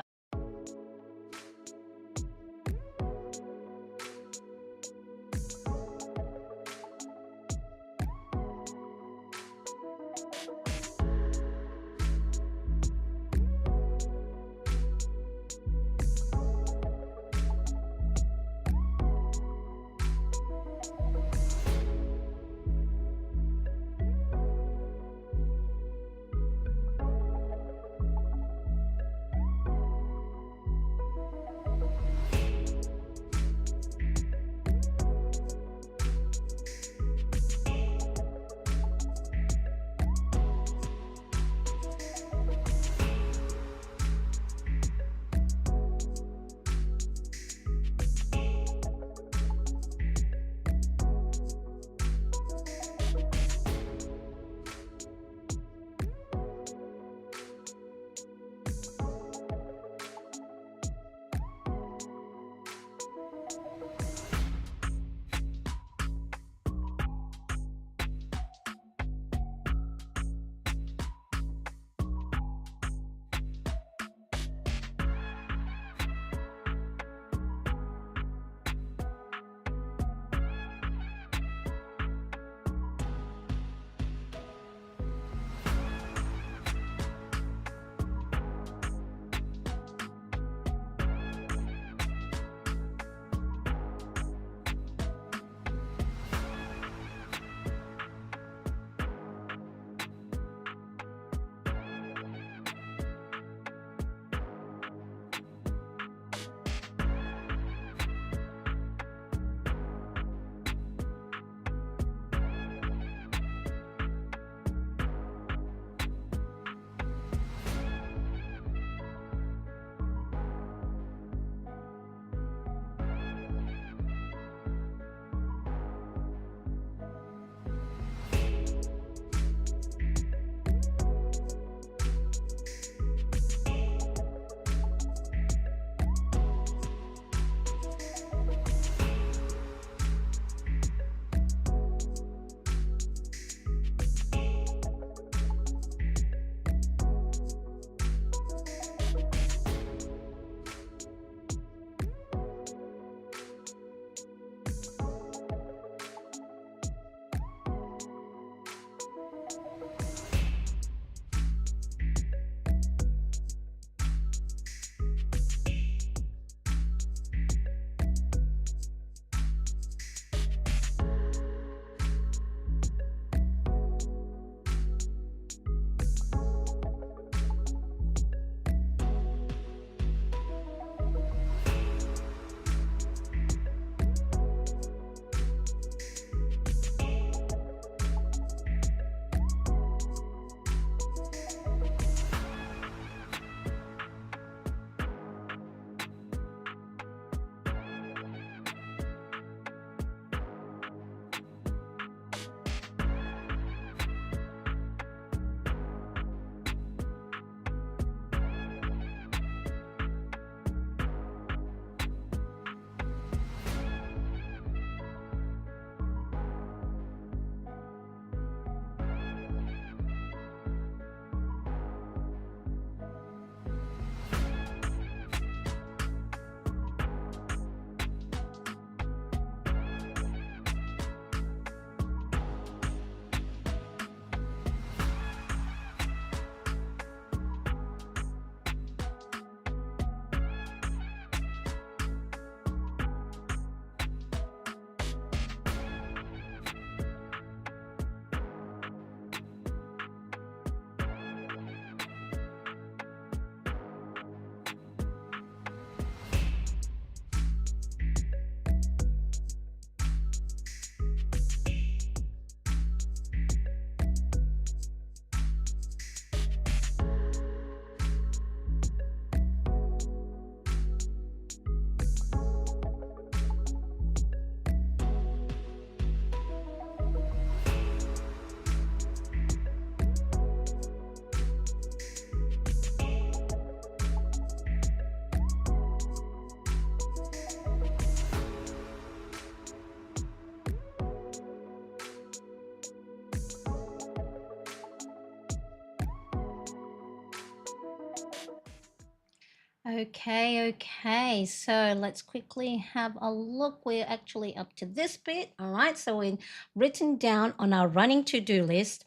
Okay. So let's quickly have a look. We're actually up to this bit. All right. So we've written down on our running to-do list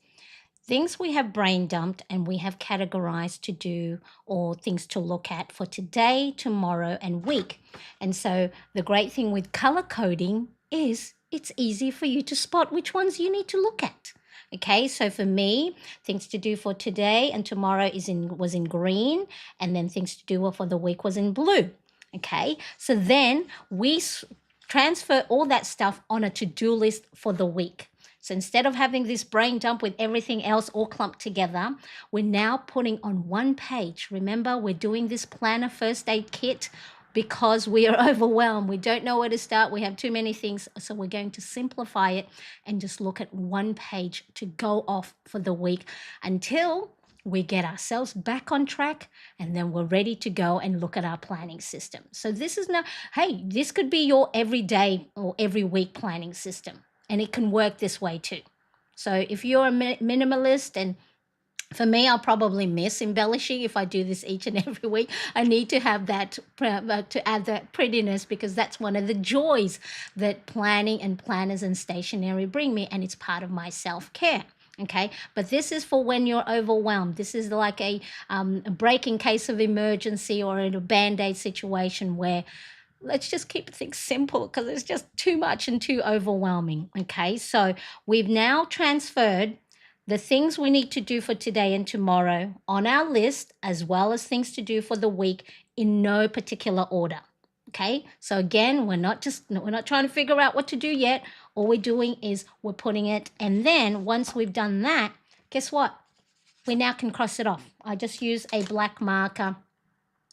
things we have brain dumped and we have categorized to do or things to look at for today, tomorrow, and week. And so the great thing with color coding is it's easy for you to spot which ones you need to look at. Okay, so for me, things to do for today and tomorrow was in green, and then things to do for the week was in blue. Okay, so then we transfer all that stuff on a to-do list for the week. So instead of having this brain dump with everything else all clumped together, we're now putting on one page. Remember, we're doing this planner first aid kit because we are overwhelmed. We don't know where to start. We have too many things. So we're going to simplify it and just look at one page to go off for the week until we get ourselves back on track, and then we're ready to go and look at our planning system. So this is now, hey, this could be your everyday or every week planning system, and it can work this way too. So if you're a minimalist, and for me, I'll probably miss embellishing if I do this each and every week. I need to have that to add that prettiness, because that's one of the joys that planning and planners and stationery bring me, and it's part of my self-care. Okay, but this is for when you're overwhelmed. This is like a break in case of emergency or in a band-aid situation where let's just keep things simple because it's just too much and too overwhelming. Okay, so we've now transferred the things we need to do for today and tomorrow on our list, as well as things to do for the week in no particular order. Okay, so again, we're not trying to figure out what to do yet. All we're doing is we're putting it, and then once we've done that, guess what? We now can cross it off. I just use a black marker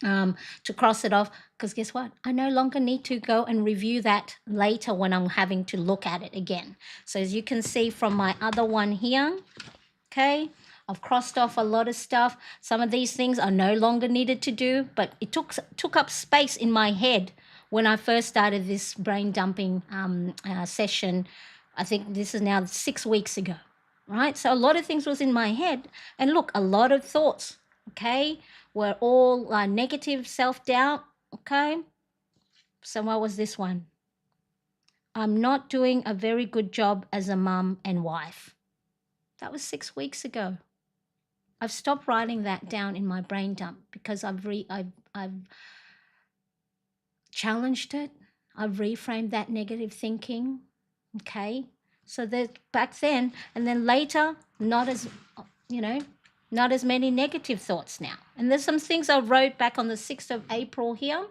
to cross it off, because guess what? I no longer need to go and review that later when I'm having to look at it again. So as you can see from my other one here, okay, I've crossed off a lot of stuff. Some of these things are no longer needed to do, but it took up space in my head when I first started this brain dumping session. I think this is now 6 weeks ago, right? So a lot of things was in my head, and look, a lot of thoughts, okay, were all negative self-doubt, okay? So what was this one? I'm not doing a very good job as a mum and wife. That was 6 weeks ago. I've stopped writing that down in my brain dump because I've challenged it. I've reframed that negative thinking. Okay, so that back then, and then later, not as not as many negative thoughts now. And there's some things I wrote back on the 6th of April here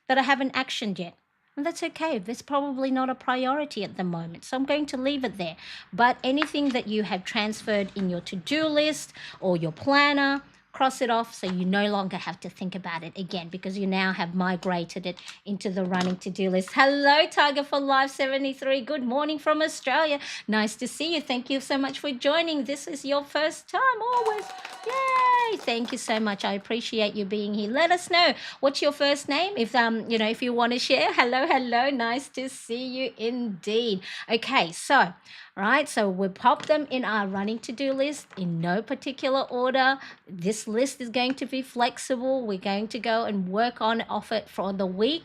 that I haven't actioned yet. And that's okay. That's probably not a priority at the moment. So I'm going to leave it there. But anything that you have transferred in your to-do list or your planner, cross it off so you no longer have to think about it again, because you now have migrated it into the running to-do list. Hello, Tiger for Life 73. Good morning from Australia. Nice to see you. Thank you so much for joining. This is your first time always. Yay! Thank you so much. I appreciate you being here. Let us know what's your first name if if you want to share. Hello. Nice to see you indeed. Okay, so right, so we pop them in our running to-do list in no particular order. This list is going to be flexible. We're going to go and work on off it for the week.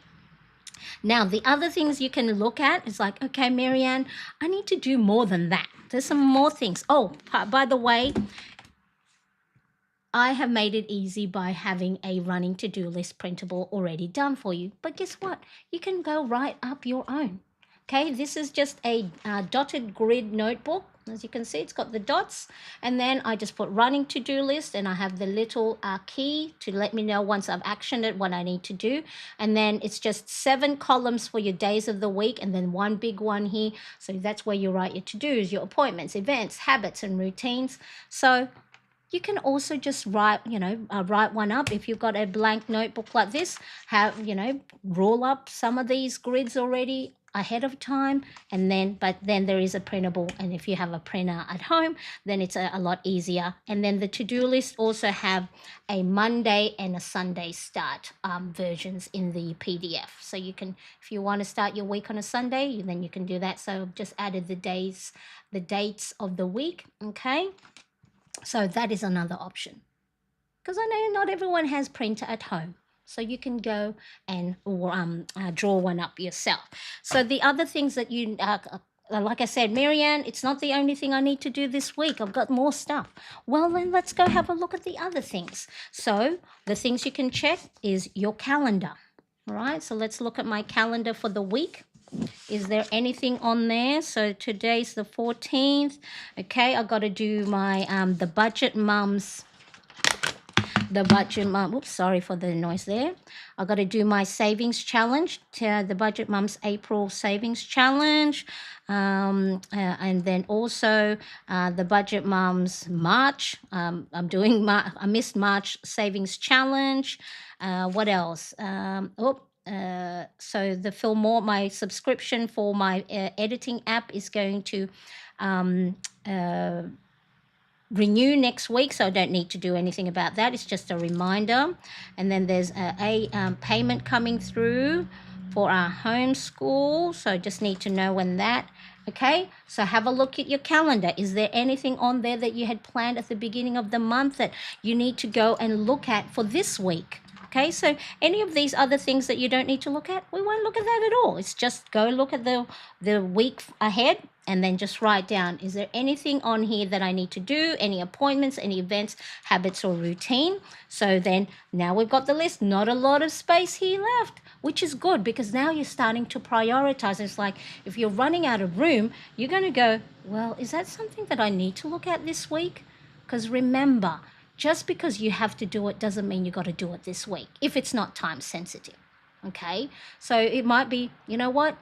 Now, the other things you can look at is like, okay, Marianne, I need to do more than that. There's some more things. Oh, by the way, I have made it easy by having a running to-do list printable already done for you. But guess what? You can go write up your own. Okay, this is just a dotted grid notebook. As you can see, it's got the dots. And then I just put running to-do list, and I have the little key to let me know once I've actioned it what I need to do. And then it's just 7 columns for your days of the week, and then one big one here. So that's where you write your to-dos, your appointments, events, habits, and routines. So you can also just write one up. If you've got a blank notebook like this, roll up some of these grids already ahead of time, but then there is a printable, and if you have a printer at home, then it's a lot easier. And then the to-do list also have a Monday and a Sunday start versions in the PDF. So you can, if you want to start your week on a Sunday, then you can do that. So I've just added the dates of the week. Okay. So that is another option, because I know not everyone has printer at home. so you can go and draw one up yourself. So the other things that you like I said, Marianne, it's not the only thing I need to do this week. I've got more stuff. Well, then let's go have a look at the other things. So the things you can check is your calendar. All right, so let's look at my calendar for the week. Is there anything on there? So today's the 14th. Okay, I got to do my the budget mums. The budget mum. Oops, sorry for the noise there. I got to do my savings challenge. The budget mum's April savings challenge, and then also the budget mum's March. I'm doing I missed March savings challenge. What else? So the Fillmore, my subscription for my editing app is going to renew next week, so I don't need to do anything about that. It's just a reminder. And then there's a payment coming through for our homeschool, so just need to know when that. Okay, so have a look at your calendar. Is there anything on there that you had planned at the beginning of the month that you need to go and look at for this week? Okay, so any of these other things that you don't need to look at, we won't look at that at all. It's just go look at the week ahead and then just write down, is there anything on here that I need to do, any appointments, any events, habits, or routine? So then now we've got the list, not a lot of space here left, which is good because now you're starting to prioritize. It's like if you're running out of room, you're going to go, well, is that something that I need to look at this week? Because remember, just because you have to do it doesn't mean you got to do it this week if it's not time sensitive. Okay, so it might be, you know what,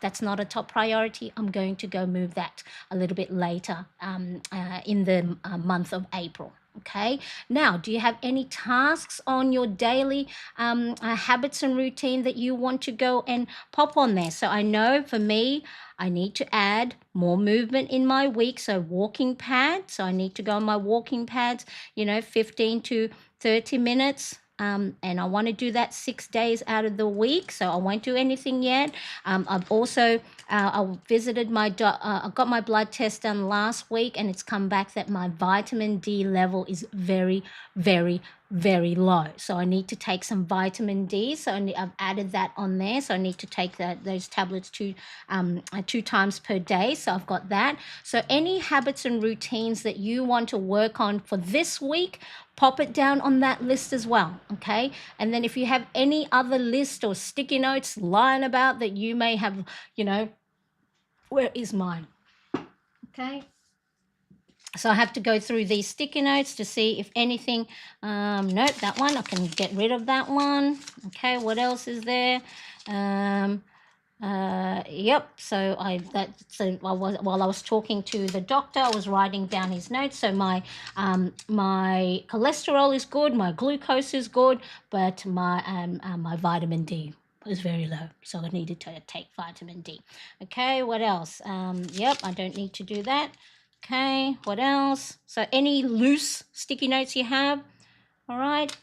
that's not a top priority. I'm going to go move that a little bit later in the month of April. Okay, now do you have any tasks on your daily habits and routine that you want to go and pop on there? So I know for me, I need to add more movement in my week. So walking pad. So I need to go on my walking pads, 15 to 30 minutes. And I want to do that 6 days out of the week, so I won't do anything yet. I've also I visited I got my blood test done last week, and it's come back that my vitamin D level is very, very, very low. So I need to take some vitamin D. So I've added that on there. So I need to take those tablets two times per day. So I've got that. So any habits and routines that you want to work on for this week, pop it down on that list as well. Okay. And then if you have any other list or sticky notes lying about that you may have, where is mine? Okay. So I have to go through these sticky notes to see if anything, nope, that one, I can get rid of that one. Okay, what else is there? Yep, so while I was talking to the doctor, I was writing down his notes. So my cholesterol is good, my glucose is good, but my vitamin D was very low, so I needed to take vitamin D. Okay, what else? Yep, I don't need to do that. Okay, what else? So any loose sticky notes you have, all right,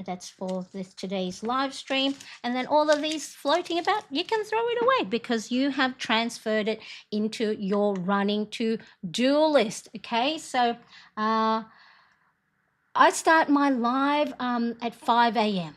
that's for today's live stream. And then all of these floating about, you can throw it away because you have transferred it into your running to-do list. Okay, so I start my live at 5 a.m.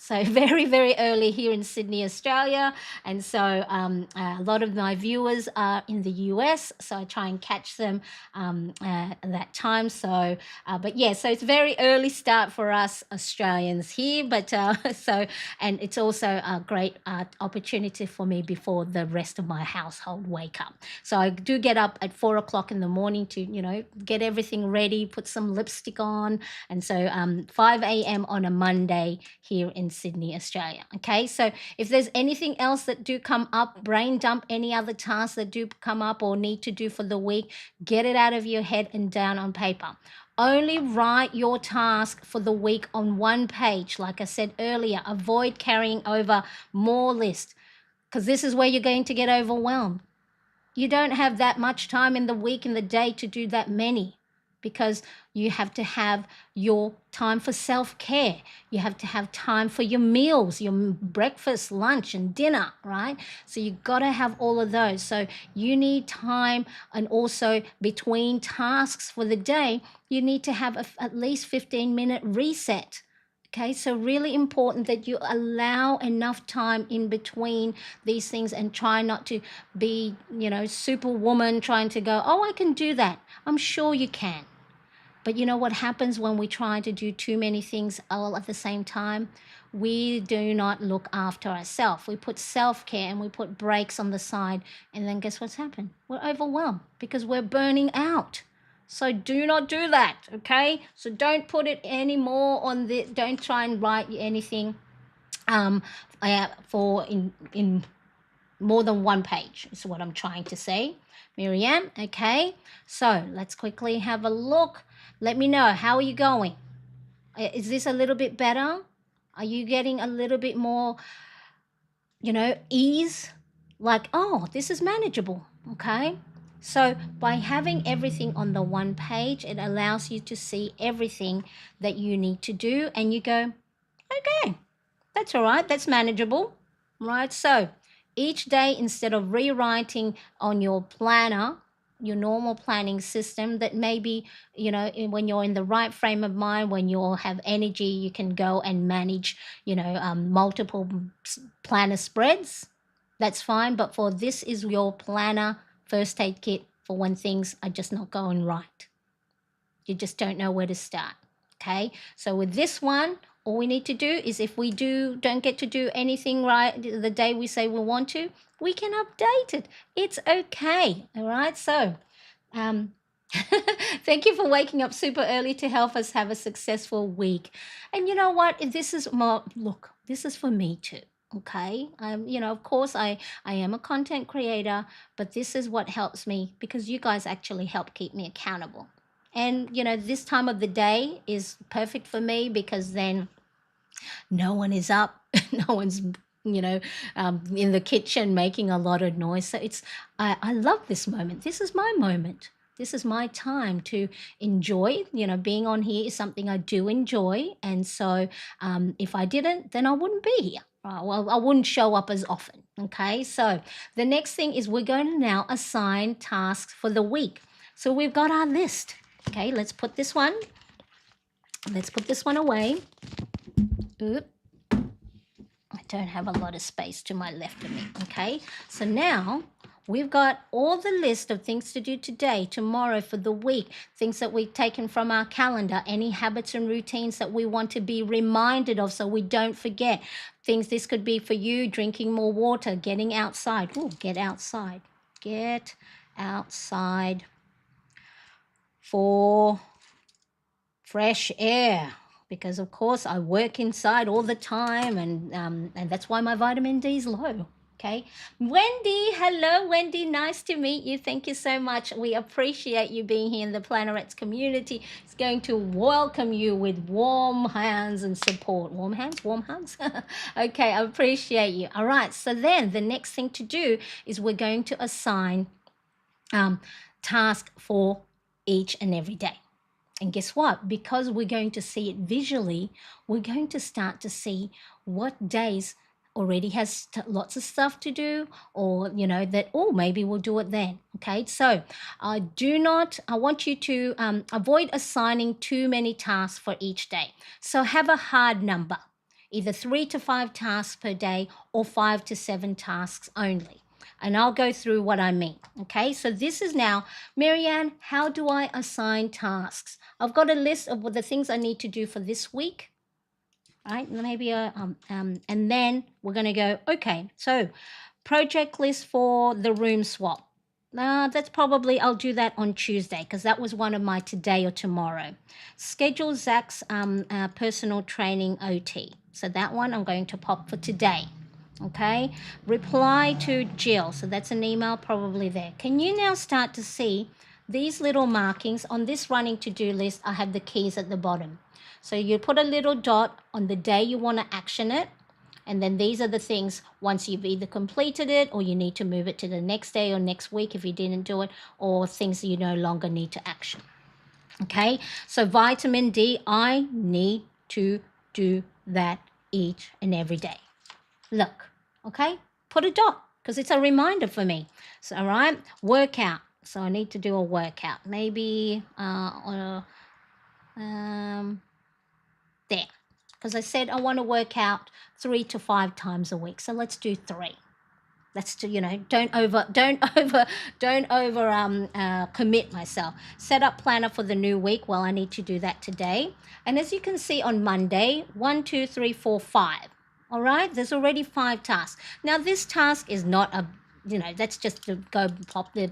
So very, very early here in Sydney, Australia. And so a lot of my viewers are in the US, so I try and catch them at that time. So, but yeah, so it's very early start for us Australians here. But and it's also a great opportunity for me before the rest of my household wake up. So I do get up at 4 o'clock in the morning to, get everything ready, put some lipstick on. And so 5 a.m. on a Monday here in Sydney, Australia. Okay, so if there's anything else that do come up, brain dump any other tasks that do come up or need to do for the week, get it out of your head and down on paper. Only write your task for the week on one page. Like I said earlier, avoid carrying over more lists because this is where you're going to get overwhelmed. You don't have that much time in the week, in the day to do that many because you have to have your time for self-care. You have to have time for your meals, your breakfast, lunch, and dinner, right? So you've got to have all of those. So you need time, and also between tasks for the day, you need to have at least 15-minute reset. Okay, so really important that you allow enough time in between these things and try not to be, superwoman trying to go, oh, I can do that. I'm sure you can. But you know what happens when we try to do too many things all at the same time? We do not look after ourselves. We put self care and we put breaks on the side. And then guess what's happened? We're overwhelmed because we're burning out. So do not do that, okay? So don't put it anymore on the, don't try and write anything um, for in more than one page is what I'm trying to say. Miriam, okay? So let's quickly have a look. Let me know, how are you going? Is this a little bit better? Are you getting a little bit more, ease? Like, oh, this is manageable, okay? So by having everything on the one page, it allows you to see everything that you need to do and you go, okay, that's all right, that's manageable, right? So each day, instead of rewriting on your planner, your normal planning system, that maybe, when you're in the right frame of mind, when you have energy, you can go and manage, multiple planner spreads. That's fine. But for this is your planner first aid kit for when things are just not going right. You just don't know where to start. Okay, so with this one, all we need to do is if we don't get to do anything right the day we say we want to, we can update it. It's okay. All right, so um, thank you for waking up super early to help us have a successful week. And you know what? This is more, look, this is for me too. Okay. Of course I am a content creator, but this is what helps me because you guys actually help keep me accountable. And this time of the day is perfect for me because then no one is up, no one's in the kitchen making a lot of noise. So I love this moment. This is my moment. This is my time to enjoy. Being on here is something I do enjoy, and so if I didn't, then I wouldn't be here. Well, I wouldn't show up as often. Okay, so the next thing is we're going to now assign tasks for the week. So we've got our list. Okay, let's put this one. Let's put this one away. Oop. I don't have a lot of space to my left of me. Okay, so now we've got all the list of things to do today, tomorrow, for the week, things that we've taken from our calendar, any habits and routines that we want to be reminded of so we don't forget. Things this could be for you, drinking more water, getting outside. Oh, get outside. Get outside for fresh air, because of course I work inside all the time, and that's why my vitamin D is low. Okay, Wendy, hello Wendy, nice to meet you. Thank you so much. We appreciate you being here in the Plannerets community. It's going to welcome you with warm hands and support. Warm hands, warm hugs. Okay, I appreciate you. All right, so then the next thing to do is we're going to assign task for each and every day. And guess what? Because we're going to see it visually, we're going to start to see what days already has lots of stuff to do, or that, oh, maybe we'll do it then. Okay, so I want you to avoid assigning too many tasks for each day. So have a hard number, either 3 to 5 tasks per day or 5 to 7 tasks only. And I'll go through what I mean. Okay, so this is now, Marianne, how do I assign tasks? I've got a list of the things I need to do for this week. Right, maybe and then we're going to go, okay, so project list for the room swap. That's probably, I'll do that on Tuesday because that was one of my today or tomorrow. Schedule Zach's personal training OT. So that one I'm going to pop for today. Okay, reply to Jill. So that's an email probably there. Can you now start to see these little markings on this running to-do list? I have the keys at the bottom. So you put a little dot on the day you want to action it. And then these are the things once you've either completed it or you need to move it to the next day or next week if you didn't do it, or things that you no longer need to action. Okay, so vitamin D, I need to do that each and every day. Look, okay, put a dot because it's a reminder for me. So, all right, workout. So I need to do a workout. Maybe there. because I said I want to work out 3 to 5 times a week. So let's do 3. Let's do, don't over commit myself. Set up planner for the new week. Well, I need to do that today. And as you can see on Monday, 1, 2, 3, 4, 5. All right, there's already 5 tasks. Now this task is not a, that's just to go pop the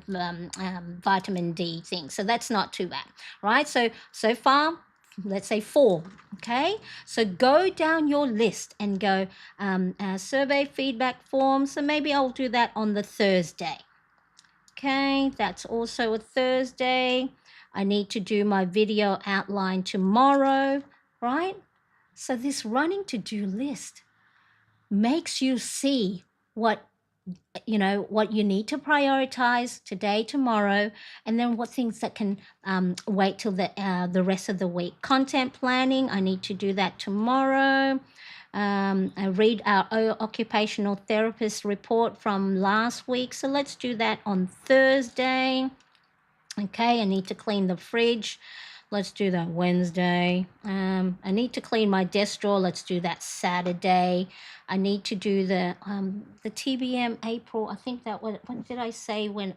vitamin D thing. So that's not too bad, right? So far, let's say 4. Okay, so go down your list and go survey feedback form. So maybe I'll do that on the Thursday. Okay, that's also a Thursday. I need to do my video outline tomorrow, right? So this running to-do list makes you see what what you need to prioritize today, tomorrow, and then what things that can wait till the rest of the week. Content planning, I need to do that tomorrow. I read our occupational therapist report from last week, so let's do that on Thursday. Okay, I need to clean the fridge. Let's do that Wednesday. I need to clean my desk drawer. Let's do that Saturday. I need to do the TBM April. I think that what did I say when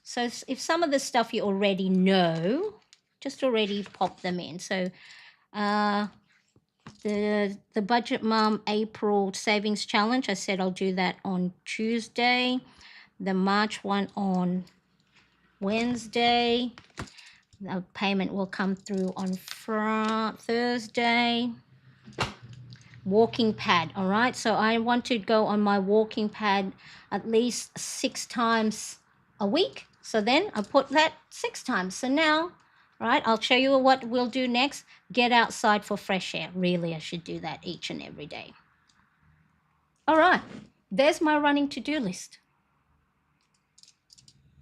so if some of the stuff you already know, just already pop them in. So the Budget Mom April Savings Challenge, I said I'll do that on Tuesday. The March one on Wednesday. The payment will come through on Thursday. Walking pad, all right? So I want to go on my walking pad at least 6 times a week. So then I put that 6 times. So now, right, I'll show you what we'll do next. Get outside for fresh air. Really, I should do that each and every day. All right, there's my running to-do list.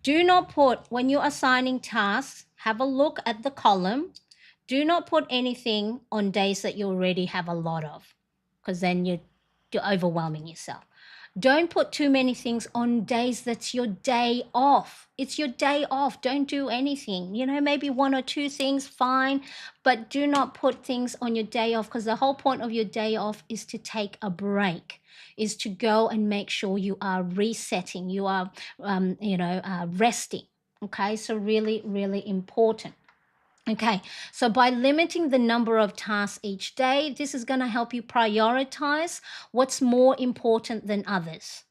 Do not put, when you're assigning tasks, have a look at the column. Do not put anything on days that you already have a lot of, because then you're overwhelming yourself. Don't put too many things on days that's your day off. It's your day off. Don't do anything. Maybe 1 or 2 things, fine, but do not put things on your day off, because the whole point of your day off is to take a break, is to go and make sure you are resetting, you are, resting. Okay, so really, really important. Okay, so by limiting the number of tasks each day, this is going to help you prioritize what's more important than others.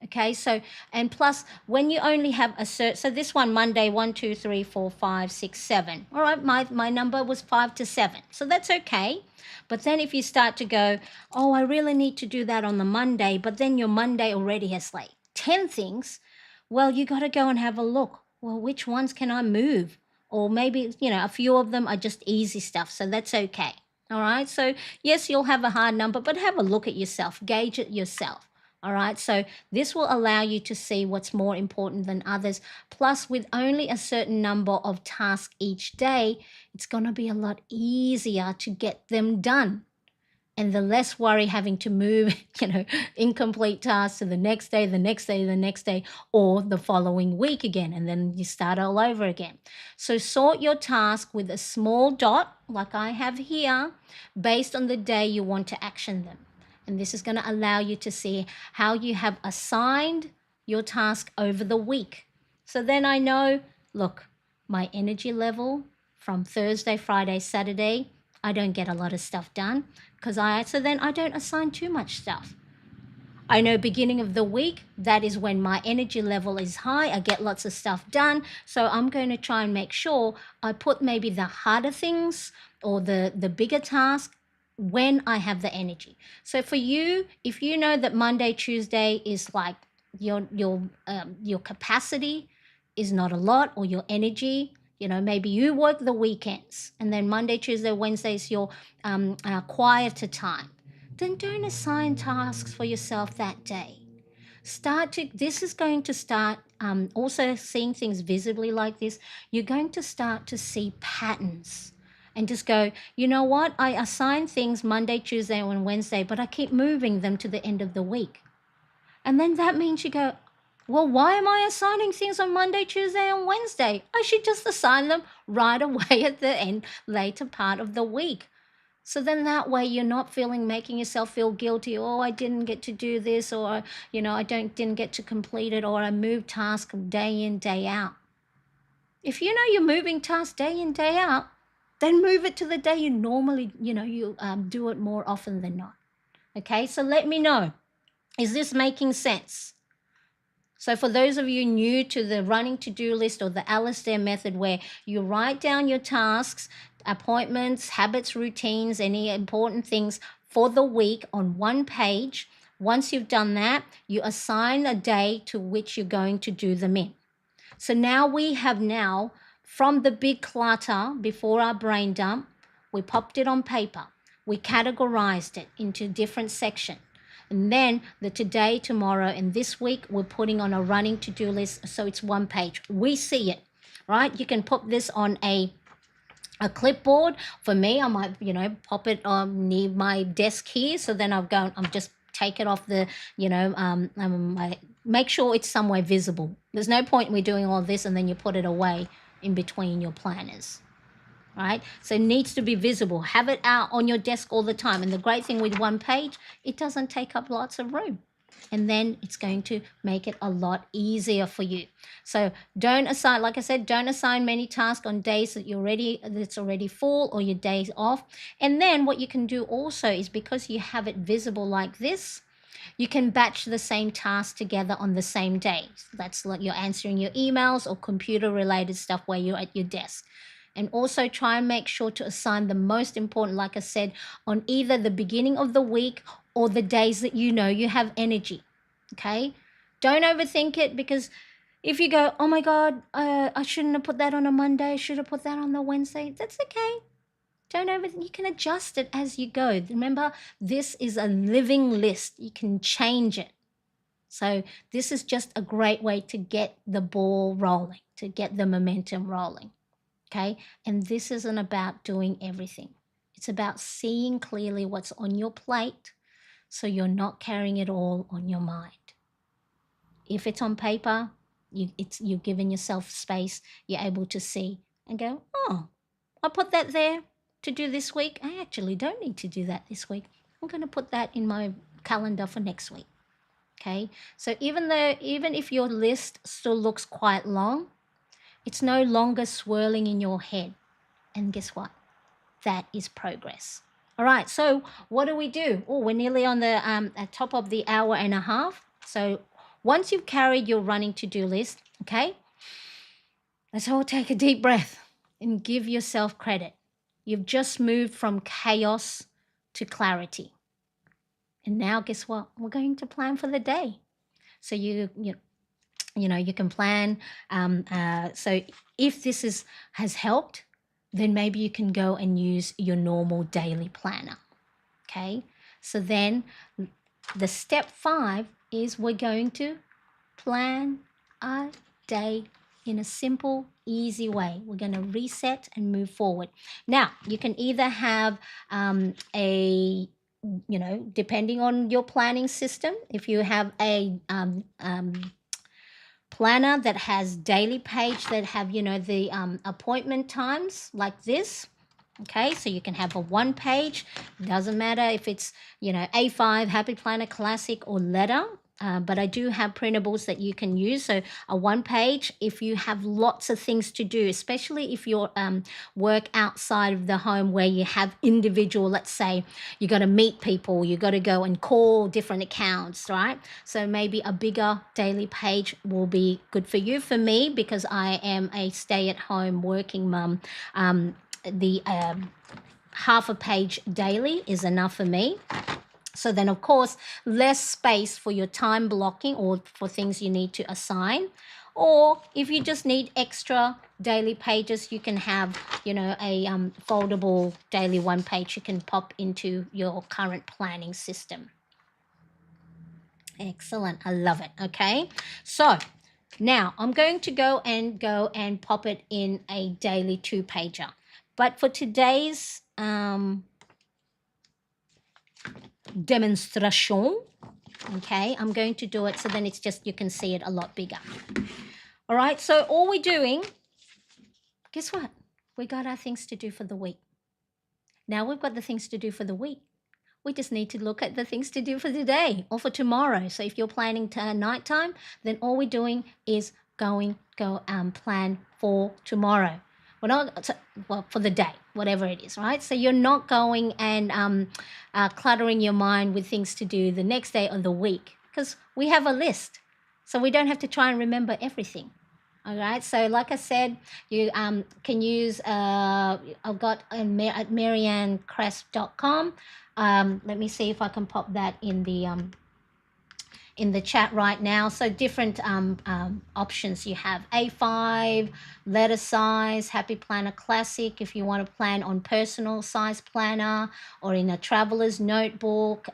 Okay, so, and plus when you only have a certain, so this one, Monday, 1, 2, 3, 4, 5, 6, 7. All right, my number was 5 to 7. So that's okay. But then if you start to go, oh, I really need to do that on the Monday, but then your Monday already has like 10 things, well, you got to go and have a look. Well, which ones can I move? Or maybe, a few of them are just easy stuff. So that's okay. All right. So yes, you'll have a hard number, but have a look at yourself, gauge it yourself. All right. So this will allow you to see what's more important than others. Plus, with only a certain number of tasks each day, it's going to be a lot easier to get them done. And the less worry having to move, incomplete tasks to the next day, the next day, the next day, or the following week again. And then you start all over again. So sort your task with a small dot, like I have here, based on the day you want to action them. And this is going to allow you to see how you have assigned your task over the week. So then I know, look, my energy level from Thursday, Friday, Saturday, I don't get a lot of stuff done, so then I don't assign too much stuff. I know beginning of the week, that is when my energy level is high. I get lots of stuff done. So I'm going to try and make sure I put maybe the harder things or the bigger task when I have the energy. So for you, if you know that Monday, Tuesday is like your capacity is not a lot, or your energy, maybe you work the weekends and then Monday, Tuesday, Wednesday is your quieter time, then don't assign tasks for yourself that day. This is going to start also seeing things visibly like this. You're going to start to see patterns and just go, you know what? I assign things Monday, Tuesday, and Wednesday, but I keep moving them to the end of the week. And then that means you go, well, why am I assigning things on Monday, Tuesday, and Wednesday? I should just assign them right away at the end, later part of the week. So then that way you're not making yourself feel guilty. Oh, I didn't get to do this, or, I didn't get to complete it, or I moved task day in, day out. If you know you're moving tasks day in, day out, then move it to the day you normally, you do it more often than not. Okay, so let me know. Is this making sense? So for those of you new to the running to-do list or the Alistair method, where you write down your tasks, appointments, habits, routines, any important things for the week on one page. Once you've done that, you assign a day to which you're going to do them in. So now we have from the big clutter before our brain dump, we popped it on paper. We categorized it into different sections. And then the today, tomorrow, and this week, we're putting on a running to-do list. So it's one page. We see it, right? You can put this on a clipboard. For me, I might, pop it near my desk here. So then I'm just take it off the, make sure it's somewhere visible. There's no point in me doing all this and then you put it away in between your planners. Right? So it needs to be visible. Have it out on your desk all the time. And the great thing with one page, it doesn't take up lots of room. And then it's going to make it a lot easier for you. So don't assign, like I said, don't assign many tasks on days that's already full, or your days off. And then what you can do also is, because you have it visible like this, you can batch the same task together on the same day. That's like you're answering your emails or computer related stuff where you're at your desk. And also try and make sure to assign the most important, like I said, on either the beginning of the week or the days that you have energy. Okay? Don't overthink it, because if you go, oh my God, I shouldn't have put that on a Monday, I should have put that on the Wednesday, that's okay. Don't overthink. You can adjust it as you go. Remember, this is a living list. You can change it. So this is just a great way to get the ball rolling, to get the momentum rolling. Okay? And this isn't about doing everything. It's about seeing clearly what's on your plate, so you're not carrying it all on your mind. If it's on paper, you're giving yourself space. You're able to see and go, oh, I put that there to do this week. I actually don't need to do that this week. I'm going to put that in my calendar for next week. Okay? So even if your list still looks quite long, it's no longer swirling in your head. And guess what? That is progress. All right, so what do we do? Oh, we're nearly on the top of the hour and a half. So once you've carried your running to-do list, okay, let's all take a deep breath and give yourself credit. You've just moved from chaos to clarity. And now guess what? We're going to plan for the day. So you can plan. So if this has helped, then maybe you can go and use your normal daily planner. Okay, so then the step 5 is we're going to plan our day in a simple, easy way. We're going to reset and move forward. Now, you can either have depending on your planning system, if you have a planner that has daily page that have the appointment times like this. Okay, so you can have a one page. Doesn't matter if it's A5, Happy Planner Classic, or letter. But I do have printables that you can use. So a one page, if you have lots of things to do, especially if you work outside of the home where you have individual, let's say you got to meet people, you got to go and call different accounts, right? So maybe a bigger daily page will be good for you. For me, because I am a stay-at-home working mum, the half a page daily is enough for me. So then, of course, less space for your time blocking or for things you need to assign. Or if you just need extra daily pages, you can have, a foldable daily one page you can pop into your current planning system. Excellent. I love it. Okay. So now I'm going to go and pop it in a daily 2-pager. But for today's demonstration, okay, I'm going to do it so then it's just you can see it a lot bigger. All right, so all we're doing, guess what? We got our things to do for the week. Now we've got the things to do for the week. We just need to look at the things to do for today or for tomorrow. So if you're planning to nighttime, then all we're doing is go plan for tomorrow. We're not well for the day, whatever it is, right? So you're not going and cluttering your mind with things to do the next day or the week because we have a list, so we don't have to try and remember everything. All right. So, like I said, you can use. I've got at mariannecresp.com. Let me see if I can pop that in the chat right now. So different options you have: A5, letter size, Happy Planner Classic if you want to plan on personal size planner or in a traveler's notebook,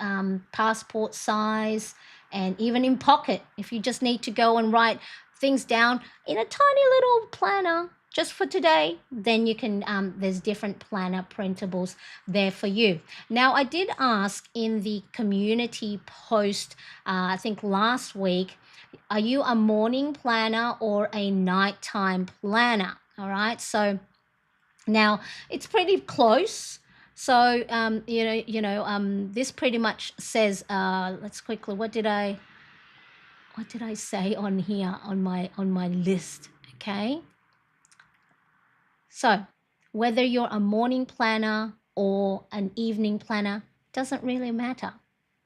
passport size, and even in pocket if you just need to go and write things down in a tiny little planner just for today, then you can there's different planner printables there for you. Now I did ask in the community post I think last week, are you a morning planner or a nighttime planner? All right, so now it's pretty close. So this pretty much says let's quickly, what did I say on here on my list? Okay, so whether you're a morning planner or an evening planner doesn't really matter,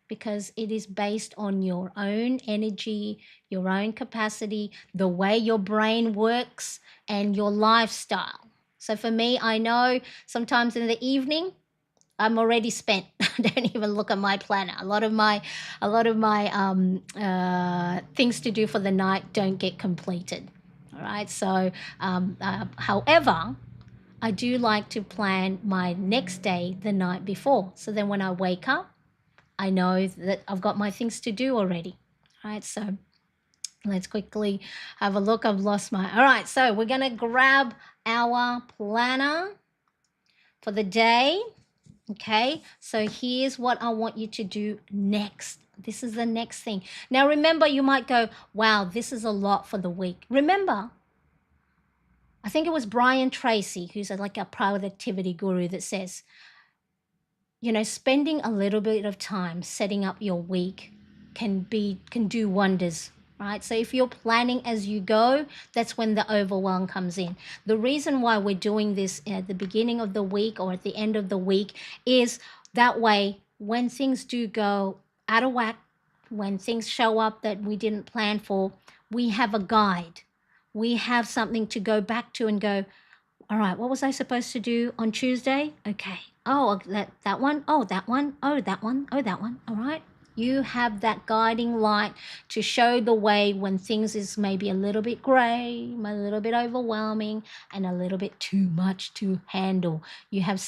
because it is based on your own energy, your own capacity, the way your brain works, and your lifestyle. So for me, I know sometimes in the evening, I'm already spent. I don't even look at my planner. A lot of my things to do for the night don't get completed. All right. So, however, I do like to plan my next day the night before. So then when I wake up, I know that I've got my things to do already. All right. So let's quickly have a look. I've lost my. All right. So we're going to grab our planner for the day. Okay, so here's what I want you to do next. This is the next thing. Now, remember, you might go, wow, this is a lot for the week. Remember, I think it was Brian Tracy, who's like a productivity guru, that says, spending a little bit of time setting up your week can do wonders, right? So if you're planning as you go, that's when the overwhelm comes in. The reason why we're doing this at the beginning of the week or at the end of the week is that way when things do go out of whack, when things show up that we didn't plan for, we have a guide. We have something to go back to and go, all right, what was I supposed to do on Tuesday? Okay. Oh, that one. Oh, that one. Oh, that one. Oh, that one. All right. You have that guiding light to show the way when things is maybe a little bit gray, a little bit overwhelming, and a little bit too much to handle. You have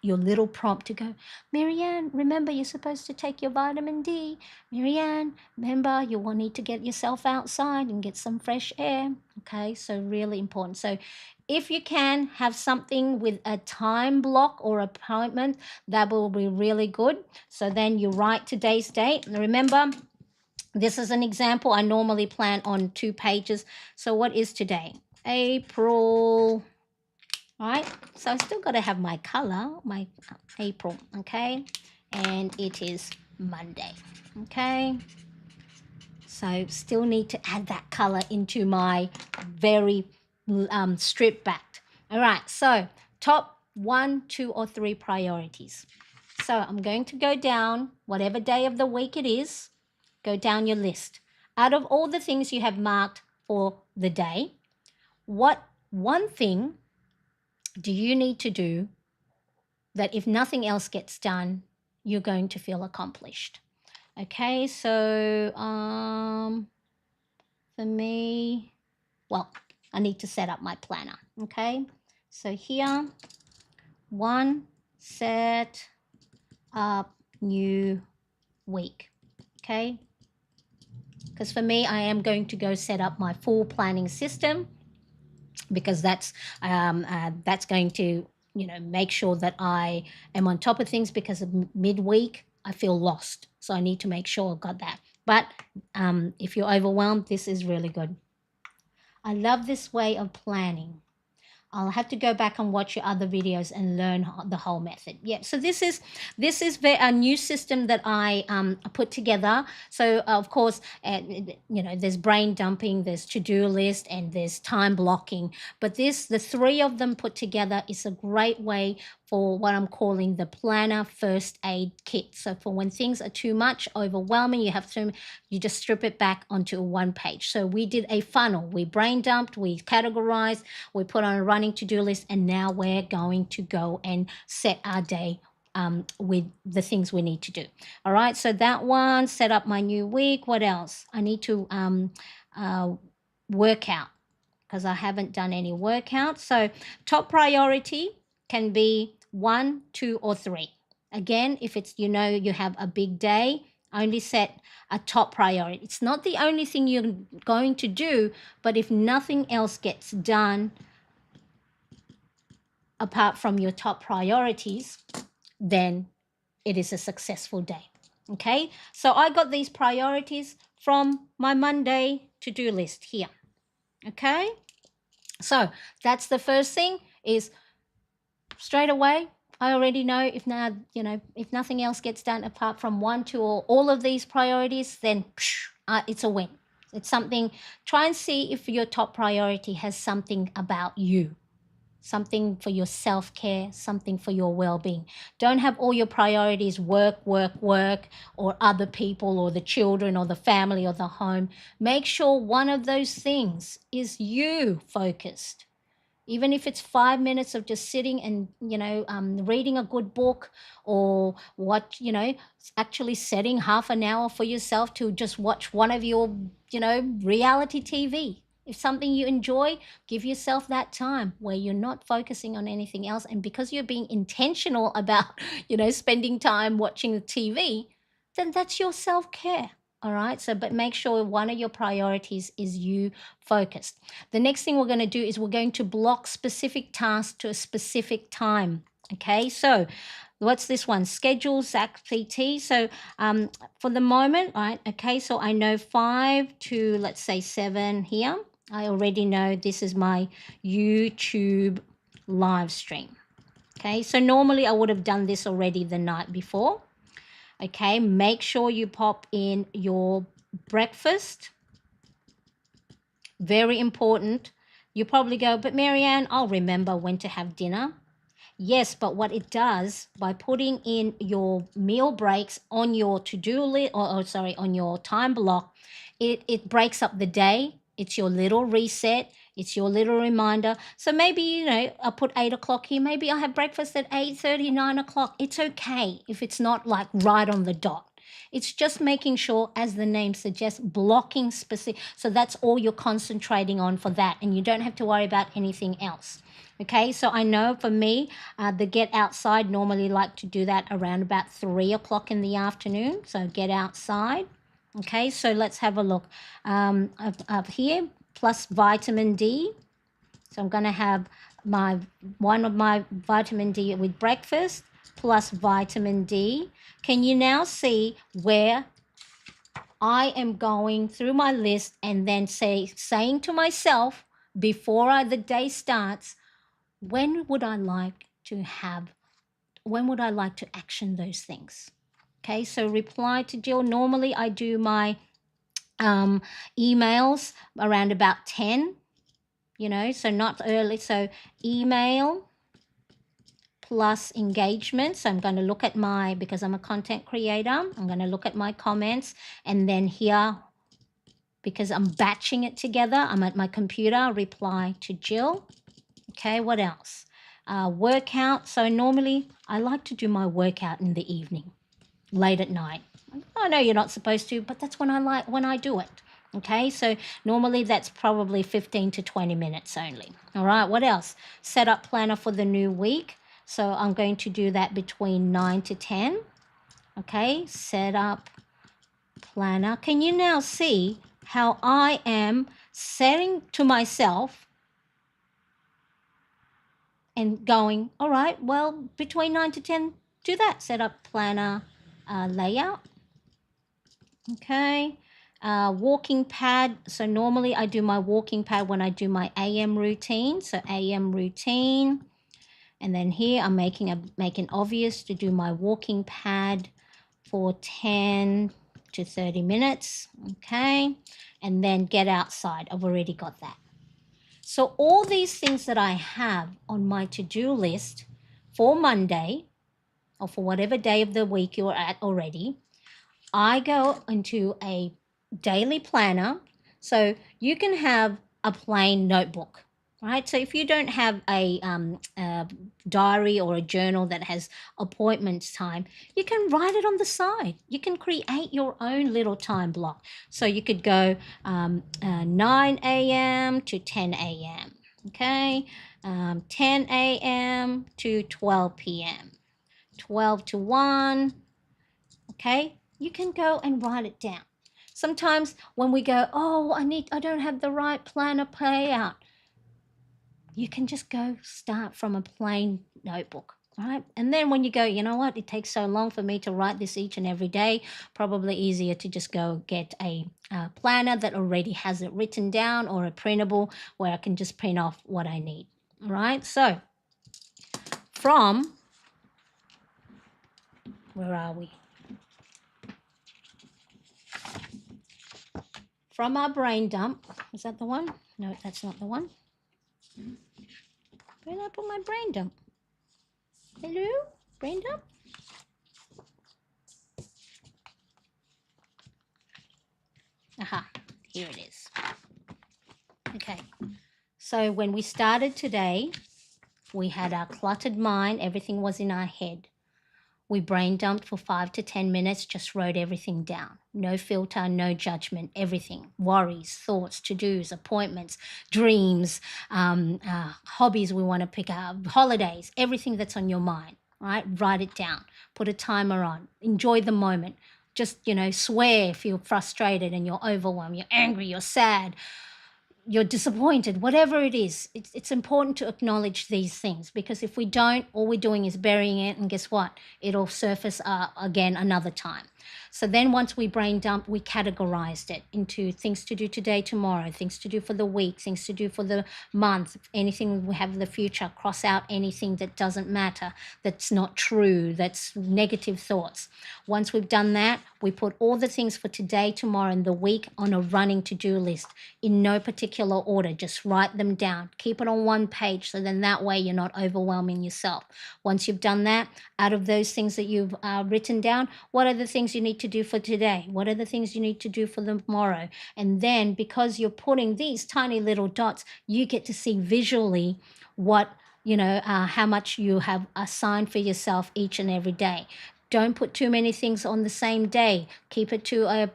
your little prompt to go, Marianne, remember you're supposed to take your vitamin D. Marianne, remember you will need to get yourself outside and get some fresh air. Okay, so really important. So if you can have something with a time block or appointment, that will be really good. So then you write today's date. And remember, this is an example. I normally plan on 2 pages. So what is today? April, right? So I still got to have my color, my April, okay? And it is Monday, okay? So still need to add that color into my very strip backed. All right, so top 1, 2, or 3 priorities. So I'm going to go down, whatever day of the week it is, go down your list. Out of all the things you have marked for the day, what one thing do you need to do that if nothing else gets done, you're going to feel accomplished? Okay, so for me, well, I need to set up my planner. Okay, so here, 1, set up new week. Okay, because for me, I am going to go set up my full planning system, because that's going to make sure that I am on top of things, because of midweek I feel lost, so I need to make sure I've got that. But if you're overwhelmed, this is really good. I love this way of planning. I'll have to go back and watch your other videos and learn the whole method. Yeah, so this is a new system that I put together. So of course, you know, there's brain dumping, there's to-do list, and there's time blocking. But the three of them put together is a great way for what I'm calling the planner first aid kit. So for when things are too much, overwhelming, you just strip it back onto one page. So we did a funnel. We brain dumped, we categorized, we put on a running to-do list, and now we're going to go and set our day with the things we need to do. All right, so that one, set up my new week. What else? I need to work out because I haven't done any workout. So top priority can be 1, 2, or 3. Again, if it's, you know, you have a big day, only set a top priority. It's not the only thing you're going to do, but if nothing else gets done apart from your top priorities, then it is a successful day. Okay, so I got these priorities from my Monday to-do list here. Okay, so that's the first thing, is straight away I already know, if now, you know, if nothing else gets done apart from 1, 2, or all of these priorities, then it's a win. It's something. Try and see if your top priority has something about you, something for your self-care, something for your well-being. Don't have all your priorities work, work, work, or other people, or the children, or the family, or the home. Make sure one of those things is you focused. Even if it's 5 minutes of just sitting and, you know, reading a good book, or what, you know, actually setting half an hour for yourself to just watch one of your, you know, reality TV. If something you enjoy, give yourself that time where you're not focusing on anything else. And because you're being intentional about, you know, spending time watching the TV, then that's your self-care. All right. So, but make sure one of your priorities is you focused. The next thing we're going to do is we're going to block specific tasks to a specific time. Okay. So, what's this one? Schedule Zach PT. So, for the moment, right? Okay. So I know 5 to, let's say, 7 here. I already know this is my YouTube live stream. Okay. So normally I would have done this already the night before. Okay, make sure you pop in your breakfast. Very important. You probably go, but Marianne, I'll remember when to have dinner. Yes, but what it does, by putting in your meal breaks on your to-do list, on your time block, it breaks up the day. It's your little reset. It's your little reminder. So maybe, you know, I'll put 8 o'clock here. Maybe I'll have breakfast at 8:30, 9 o'clock. It's okay if it's not like right on the dot. It's just making sure, as the name suggests, blocking specific. So that's all you're concentrating on for that. And you don't have to worry about anything else. Okay, so I know for me, the get outside, normally like to do that around about 3 o'clock in the afternoon. So get outside. Okay, so let's have a look. Up here, plus vitamin D. So I'm going to have one of my vitamin D with breakfast, plus vitamin D. Can you now see where I am going through my list and then saying to myself before the day starts, when would I like to action those things? Okay, so reply to Jill. Normally I do my emails around about 10, you know, so not early. So email plus engagement. So I'm going to look at because I'm a content creator, I'm going to look at my comments, and then here, because I'm batching it together, I'm at my computer, reply to Jill. Okay, what else? Workout. So normally I like to do my workout in the evening, late at night. I know you're not supposed to, but that's when I do it. Okay, so normally that's probably 15 to 20 minutes only. All right, what else? Set up planner for the new week. So I'm going to do that between 9 to 10. Okay, set up planner. Can you now see how I am setting to myself and going, all right, well, between 9 to 10, do that. Set up planner layout. Okay. Walking pad. So normally I do my walking pad when I do my AM routine. So AM routine. And then here I'm making obvious to do my walking pad for 10 to 30 minutes. Okay. And then get outside. I've already got that. So all these things that I have on my to-do list for Monday or for whatever day of the week you're at already, I go into a daily planner. So you can have a plain notebook, right? So if you don't have a diary or a journal that has appointments time, you can write it on the side. You can create your own little time block. So you could go 9 a.m. to 10 a.m. Okay, 10 a.m. to 12 p.m., 12 to 1. Okay, you can go and write it down. Sometimes when we go, oh, I don't have the right planner payout, you can just go start from a plain notebook, right? And then when you go, you know what, it takes so long for me to write this each and every day, probably easier to just go get a planner that already has it written down, or a printable where I can just print off what I need. All right, so from, where are we? From our brain dump, is that the one? No, that's not the one. Where did I put my brain dump? Hello? Brain dump? Aha, here it is. Okay, so when we started today, we had our cluttered mind, everything was in our head. We brain dumped for 5 to 10 minutes, just wrote everything down. No filter, no judgment, everything. Worries, thoughts, to-dos, appointments, dreams, hobbies we want to pick up, holidays, everything that's on your mind, right? Write it down. Put a timer on. Enjoy the moment. Just, swear if you're frustrated and you're overwhelmed, you're angry, you're sad, you're disappointed, whatever it is, it's important to acknowledge these things, because if we don't, all we're doing is burying it, and guess what? It'll surface again another time. So then once we brain dumped, we categorized it into things to do today, tomorrow, things to do for the week, things to do for the month, anything we have in the future, cross out anything that doesn't matter, that's not true, that's negative thoughts. Once we've done that, we put all the things for today, tomorrow, and the week on a running to-do list in no particular order. Just write them down. Keep it on one page, so then that way you're not overwhelming yourself. Once you've done that, out of those things that you've written down, what are the things you need to do for today? What are the things you need to do for tomorrow? And then because you're putting these tiny little dots, you get to see visually what, how much you have assigned for yourself each and every day. Don't put too many things on the same day. Keep it to a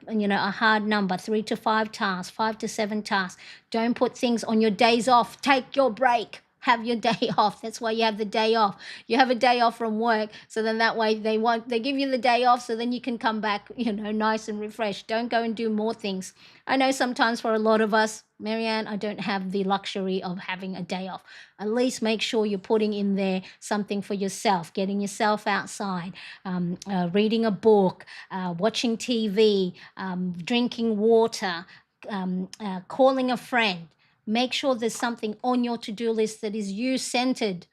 hard number, 3 to 5 tasks, 5 to 7 tasks. Don't put things on your days off. Take your break. Have your day off. That's why you have the day off. You have a day off from work, so then that way they give you the day off, so then you can come back, nice and refreshed. Don't go and do more things. I know sometimes for a lot of us, Marianne, I don't have the luxury of having a day off. At least make sure you're putting in there something for yourself, getting yourself outside, reading a book, watching TV, drinking water, calling a friend. Make sure there's something on your to-do list that is you-centered,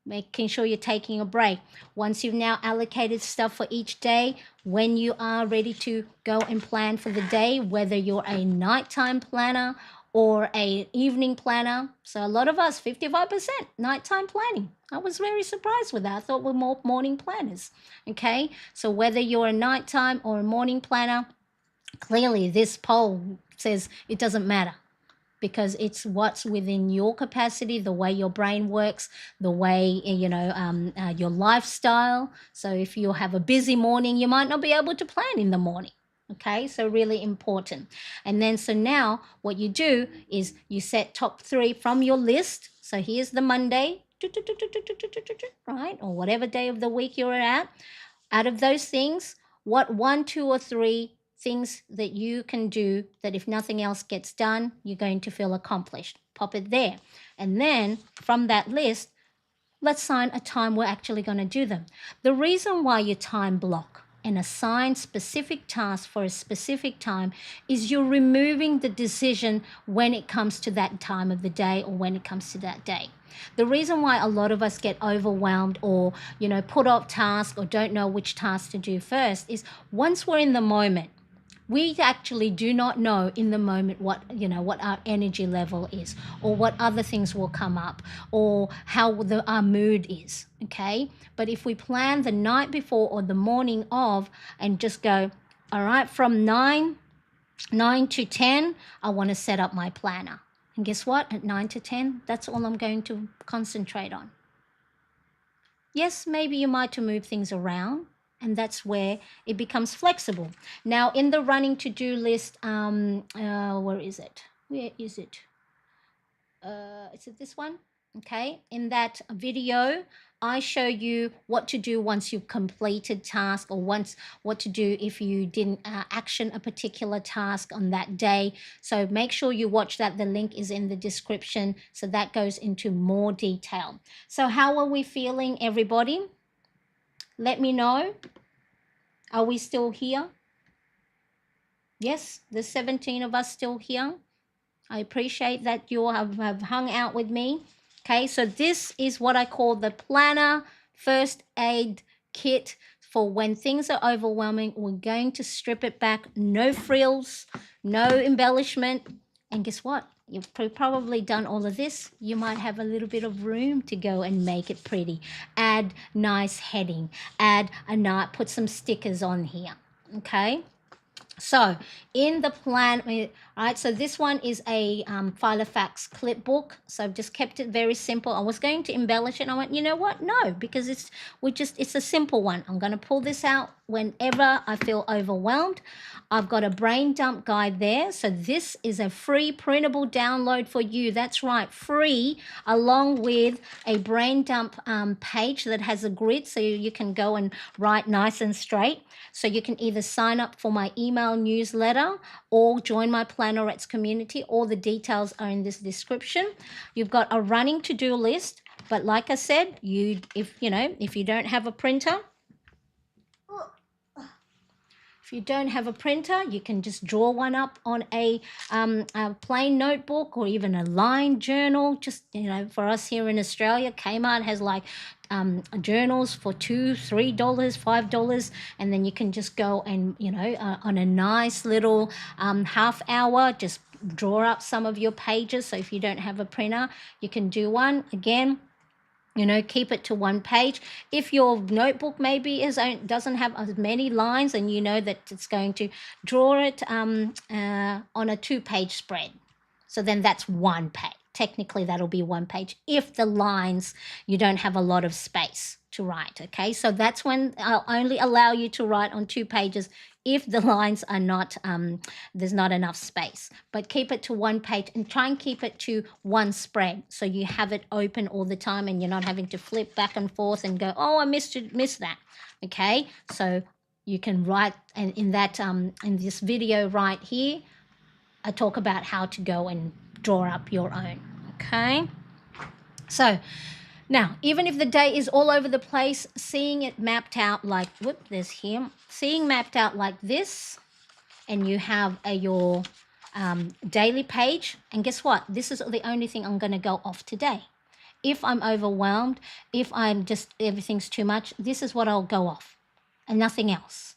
making sure you're taking a break. Once you've now allocated stuff for each day, when you are ready to go and plan for the day, whether you're a nighttime planner or a evening planner. So a lot of us, 55% nighttime planning. I was very surprised with that. I thought we're more morning planners. Okay, so whether you're a nighttime or a morning planner, clearly this poll says it doesn't matter, because it's what's within your capacity, the way your brain works, the way, your lifestyle. So if you have a busy morning, you might not be able to plan in the morning. Okay, so really important. And then, so now what you do is you set top 3 from your list. So here's the Monday, right? Or whatever day of the week you're at. Out of those things, what 1, 2, or 3 things that you can do that if nothing else gets done, you're going to feel accomplished. Pop it there. And then from that list, let's sign a time we're actually going to do them. The reason why you time block and assign specific tasks for a specific time is you're removing the decision when it comes to that time of the day or when it comes to that day. The reason why a lot of us get overwhelmed or, put off tasks or don't know which task to do first is once we're in the moment, we actually do not know in the moment what our energy level is or what other things will come up or how our mood is. Okay, but if we plan the night before or the morning of and just go, all right, from 9 to 10 I want to set up my planner, and guess what, at 9 to 10 that's all I'm going to concentrate on. Yes, maybe you might to move things around, and that's where it becomes flexible. Now, in the running to-do list, where is it? Where is it? Is it this one? Okay, in that video, I show you what to do once you've completed task or what to do if you didn't action a particular task on that day. So make sure you watch that. The link is in the description. So that goes into more detail. So how are we feeling, everybody? Let me know. Are we still here? Yes, there's 17 of us still here. I appreciate that you have hung out with me. Okay, so this is what I call the planner first aid kit for when things are overwhelming. We're going to strip it back. No frills, no embellishment. And guess what? You've probably done all of this. You might have a little bit of room to go and make it pretty. Add nice heading. Put some stickers on here. Okay. So in the plan, right, so this one is a Filofax clipbook. So I've just kept it very simple. I was going to embellish it and I went, you know what? No, because it's a simple one. I'm going to pull this out whenever I feel overwhelmed. I've got a brain dump guide there. So this is a free printable download for you. That's right, free, along with a brain dump page that has a grid so you can go and write nice and straight. So you can either sign up for my email newsletter or join my Plannerettes community. All the details are in this description. You've got a running to-do list, but like I said, if you don't have a printer, you can just draw one up on a plain notebook or even a lined journal. Just, for us here in Australia, Kmart has like journals for $2, $3, $5, and then you can just go and, on a nice little half hour, just draw up some of your pages. So if you don't have a printer, you can do one. Again, keep it to one page. If your notebook maybe doesn't have as many lines, and you know that it's going to draw it on a 2-page spread. So then that's one page. Technically, that'll be one page if the lines, you don't have a lot of space to write, okay? So that's when I'll only allow you to write on 2 pages if the lines are not, there's not enough space. But keep it to 1 page and try and keep it to one spread so you have it open all the time and you're not having to flip back and forth and go, oh, I missed that, okay? So you can write, and in this video right here, I talk about how to go and draw up your own, okay? So now, even if the day is all over the place, seeing it mapped out like, seeing mapped out like this, and you have your daily page, and guess what? This is the only thing I'm going to go off today. If I'm overwhelmed, if everything's too much, this is what I'll go off and nothing else.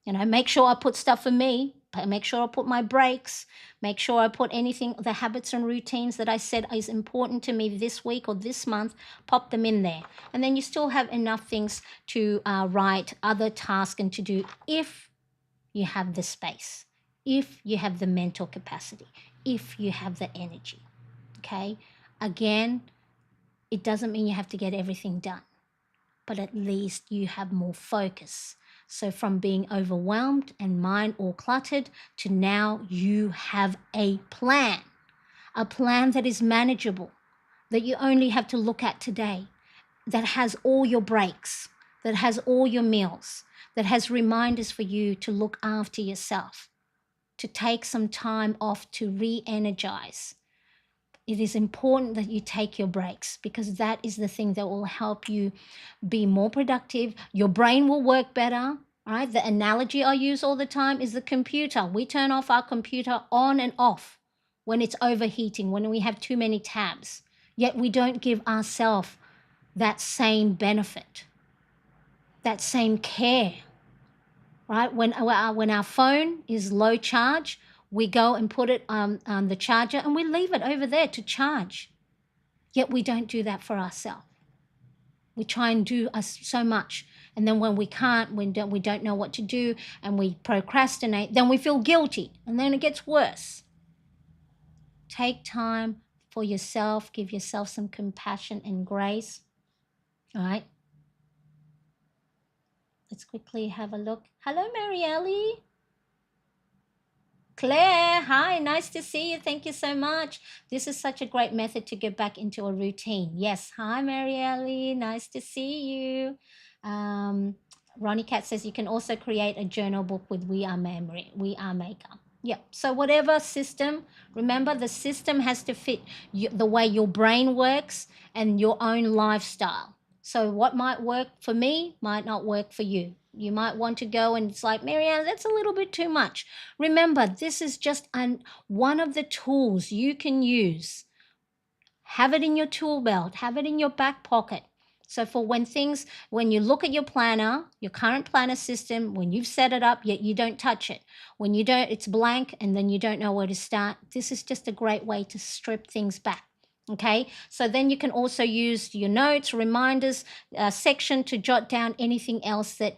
Make sure I put stuff for me. Make sure I put my breaks. Make sure I put anything, the habits and routines that I said is important to me this week or this month, pop them in there. And then you still have enough things to write other tasks and to do if you have the space, if you have the mental capacity, if you have the energy, okay? Again, it doesn't mean you have to get everything done, but at least you have more focus. So from being overwhelmed and mind all cluttered to now you have a plan that is manageable, that you only have to look at today, that has all your breaks, that has all your meals, that has reminders for you to look after yourself, to take some time off to re-energize. It is important that you take your breaks because that is the thing that will help you be more productive. Your brain will work better, All right, the analogy I use all the time is the computer. We turn off our computer on and off when it's overheating, when we have too many tabs. Yet we don't give ourselves that same benefit, that same care, right? When our phone is low charge, we go and put it on the charger and we leave it over there to charge. Yet we don't do that for ourselves. We try and do us so much. And then when we can't, we don't know what to do and we procrastinate, then we feel guilty and then it gets worse. Take time for yourself. Give yourself some compassion and grace. All right. Let's quickly have a look. Hello, Marielle. Claire, hi, nice to see you. Thank you so much. This is such a great method to get back into a routine. Yes, hi, Marielle, nice to see you. Ronnie Cat says you can also create a journal book with We Are Memory, We Are Maker. Yep, so whatever system, remember the system has to fit the way your brain works and your own lifestyle. So what might work for me might not work for you. You might want to go and it's like, Marianne, that's a little bit too much. Remember, this is just one of the tools you can use. Have it in your tool belt, have it in your back pocket. So for when you look at your planner, your current planner system, when you've set it up, yet you don't touch it. When you don't, it's blank and then you don't know where to start. This is just a great way to strip things back. Okay, so then you can also use your notes, reminders section to jot down anything else that,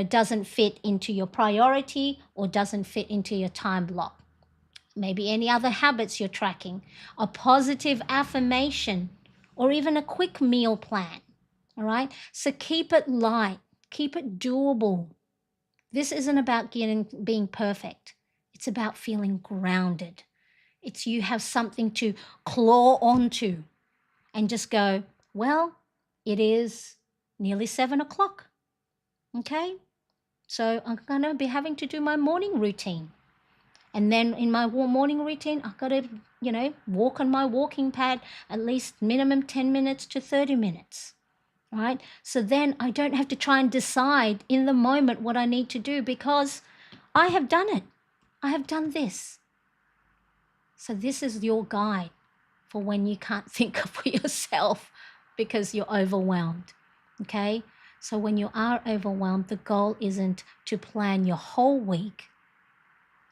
doesn't fit into your priority or doesn't fit into your time block. Maybe any other habits you're tracking, a positive affirmation, or even a quick meal plan. All right, so keep it light, keep it doable. This isn't about being perfect. It's about feeling grounded. It's you have something to claw onto and just go, well, it is nearly 7 o'clock. Okay, so I'm going to be having to do my morning routine. And then in my morning routine, I've got to, walk on my walking pad at least minimum 10 minutes to 30 minutes. Right? So then I don't have to try and decide in the moment what I need to do because I have done it. I have done this. So this is your guide for when you can't think of yourself because you're overwhelmed. Okay? So when you are overwhelmed, the goal isn't to plan your whole week.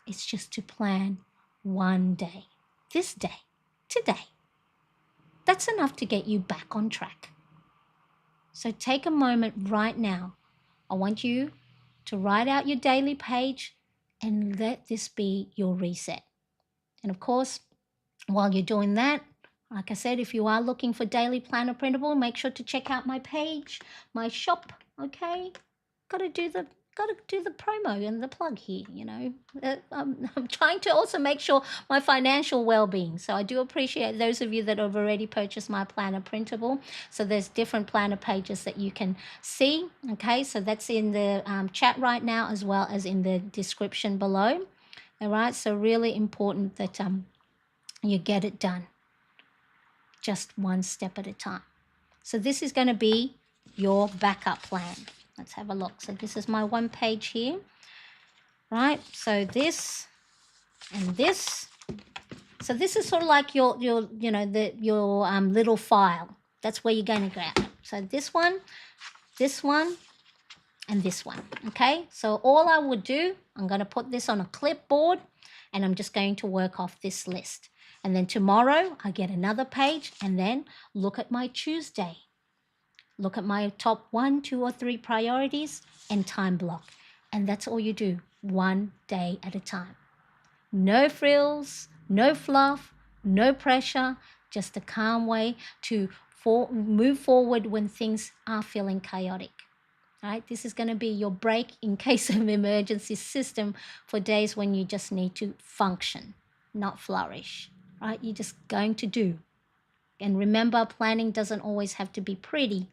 It's just to plan one day. This day. Today. That's enough to get you back on track. So take a moment right now. I want you to write out your daily page and let this be your reset. And of course, while you're doing that, like I said, if you are looking for daily planner printable, make sure to check out my page, my shop, okay? Got to do the promo and the plug here, I'm trying to also make sure my financial well-being. So I do appreciate those of you that have already purchased my planner printable. So there's different planner pages that you can see. Okay, so that's in the chat right now as well as in the description below. All right, so really important that you get it done just one step at a time. So this is going to be your backup plan. Let's have a look. So this is my one page here, right? So this and this. So this is sort of like your little file. That's where you're going to grab it. So this one, and this one. Okay. So all I would do, I'm going to put this on a clipboard, and I'm just going to work off this list. And then tomorrow I get another page, and then look at my Tuesday. Look at my top 1, 2, or 3 priorities and time block. And that's all you do, one day at a time. No frills, no fluff, no pressure, just a calm way to move forward when things are feeling chaotic. All right, this is going to be your break in case of emergency system for days when you just need to function, not flourish. Right, you're just going to do. And remember, planning doesn't always have to be pretty.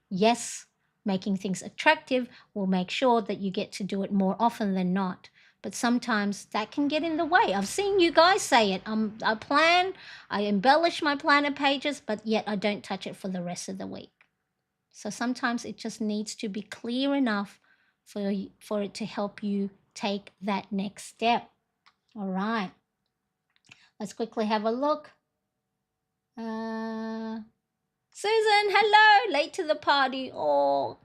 Yes, making things attractive will make sure that you get to do it more often than not. But sometimes that can get in the way. I've seen you guys say it. I plan, I embellish my planner pages, but yet I don't touch it for the rest of the week. So sometimes it just needs to be clear enough for it to help you take that next step. All right. Let's quickly have a look. Susan, hello. Late to the party. Oh,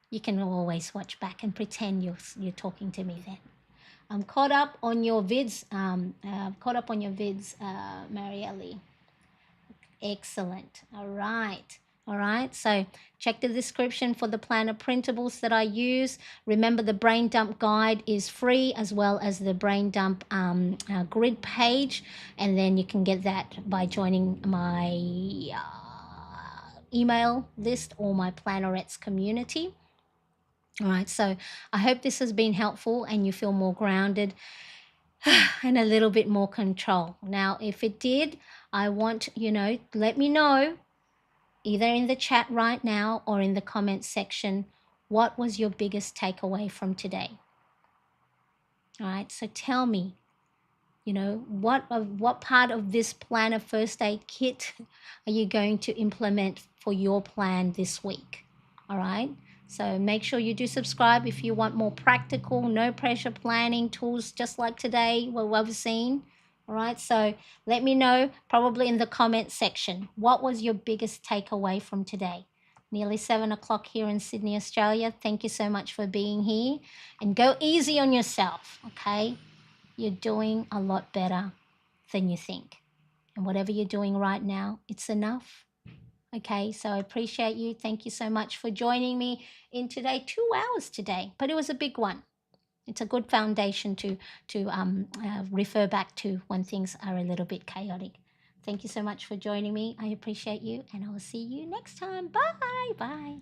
you can always watch back and pretend you're talking to me then. I'm caught up on your vids. Marielle. Excellent. All right. All right. So check the description for the planner printables that I use. Remember, the brain dump guide is free, as well as the brain dump grid page. And then you can get that by joining my email list or my Plannerettes community. All right. So I hope this has been helpful and you feel more grounded and a little bit more control. Now, if it did, I want, let me know either in the chat right now or in the comments section, what was your biggest takeaway from today? All right, so tell me, what part of this planner first aid kit are you going to implement for your plan this week? All right, so make sure you do subscribe if you want more practical, no pressure planning tools just like today, what we've seen. All right, so let me know probably in the comment section, what was your biggest takeaway from today? Nearly 7 o'clock here in Sydney, Australia. Thank you so much for being here, and go easy on yourself, okay? You're doing a lot better than you think. And whatever you're doing right now, it's enough. Okay, so I appreciate you. Thank you so much for joining me in today. 2 hours today, but it was a big one. It's a good foundation to refer back to when things are a little bit chaotic. Thank you so much for joining me. I appreciate you, and I will see you next time. Bye. Bye.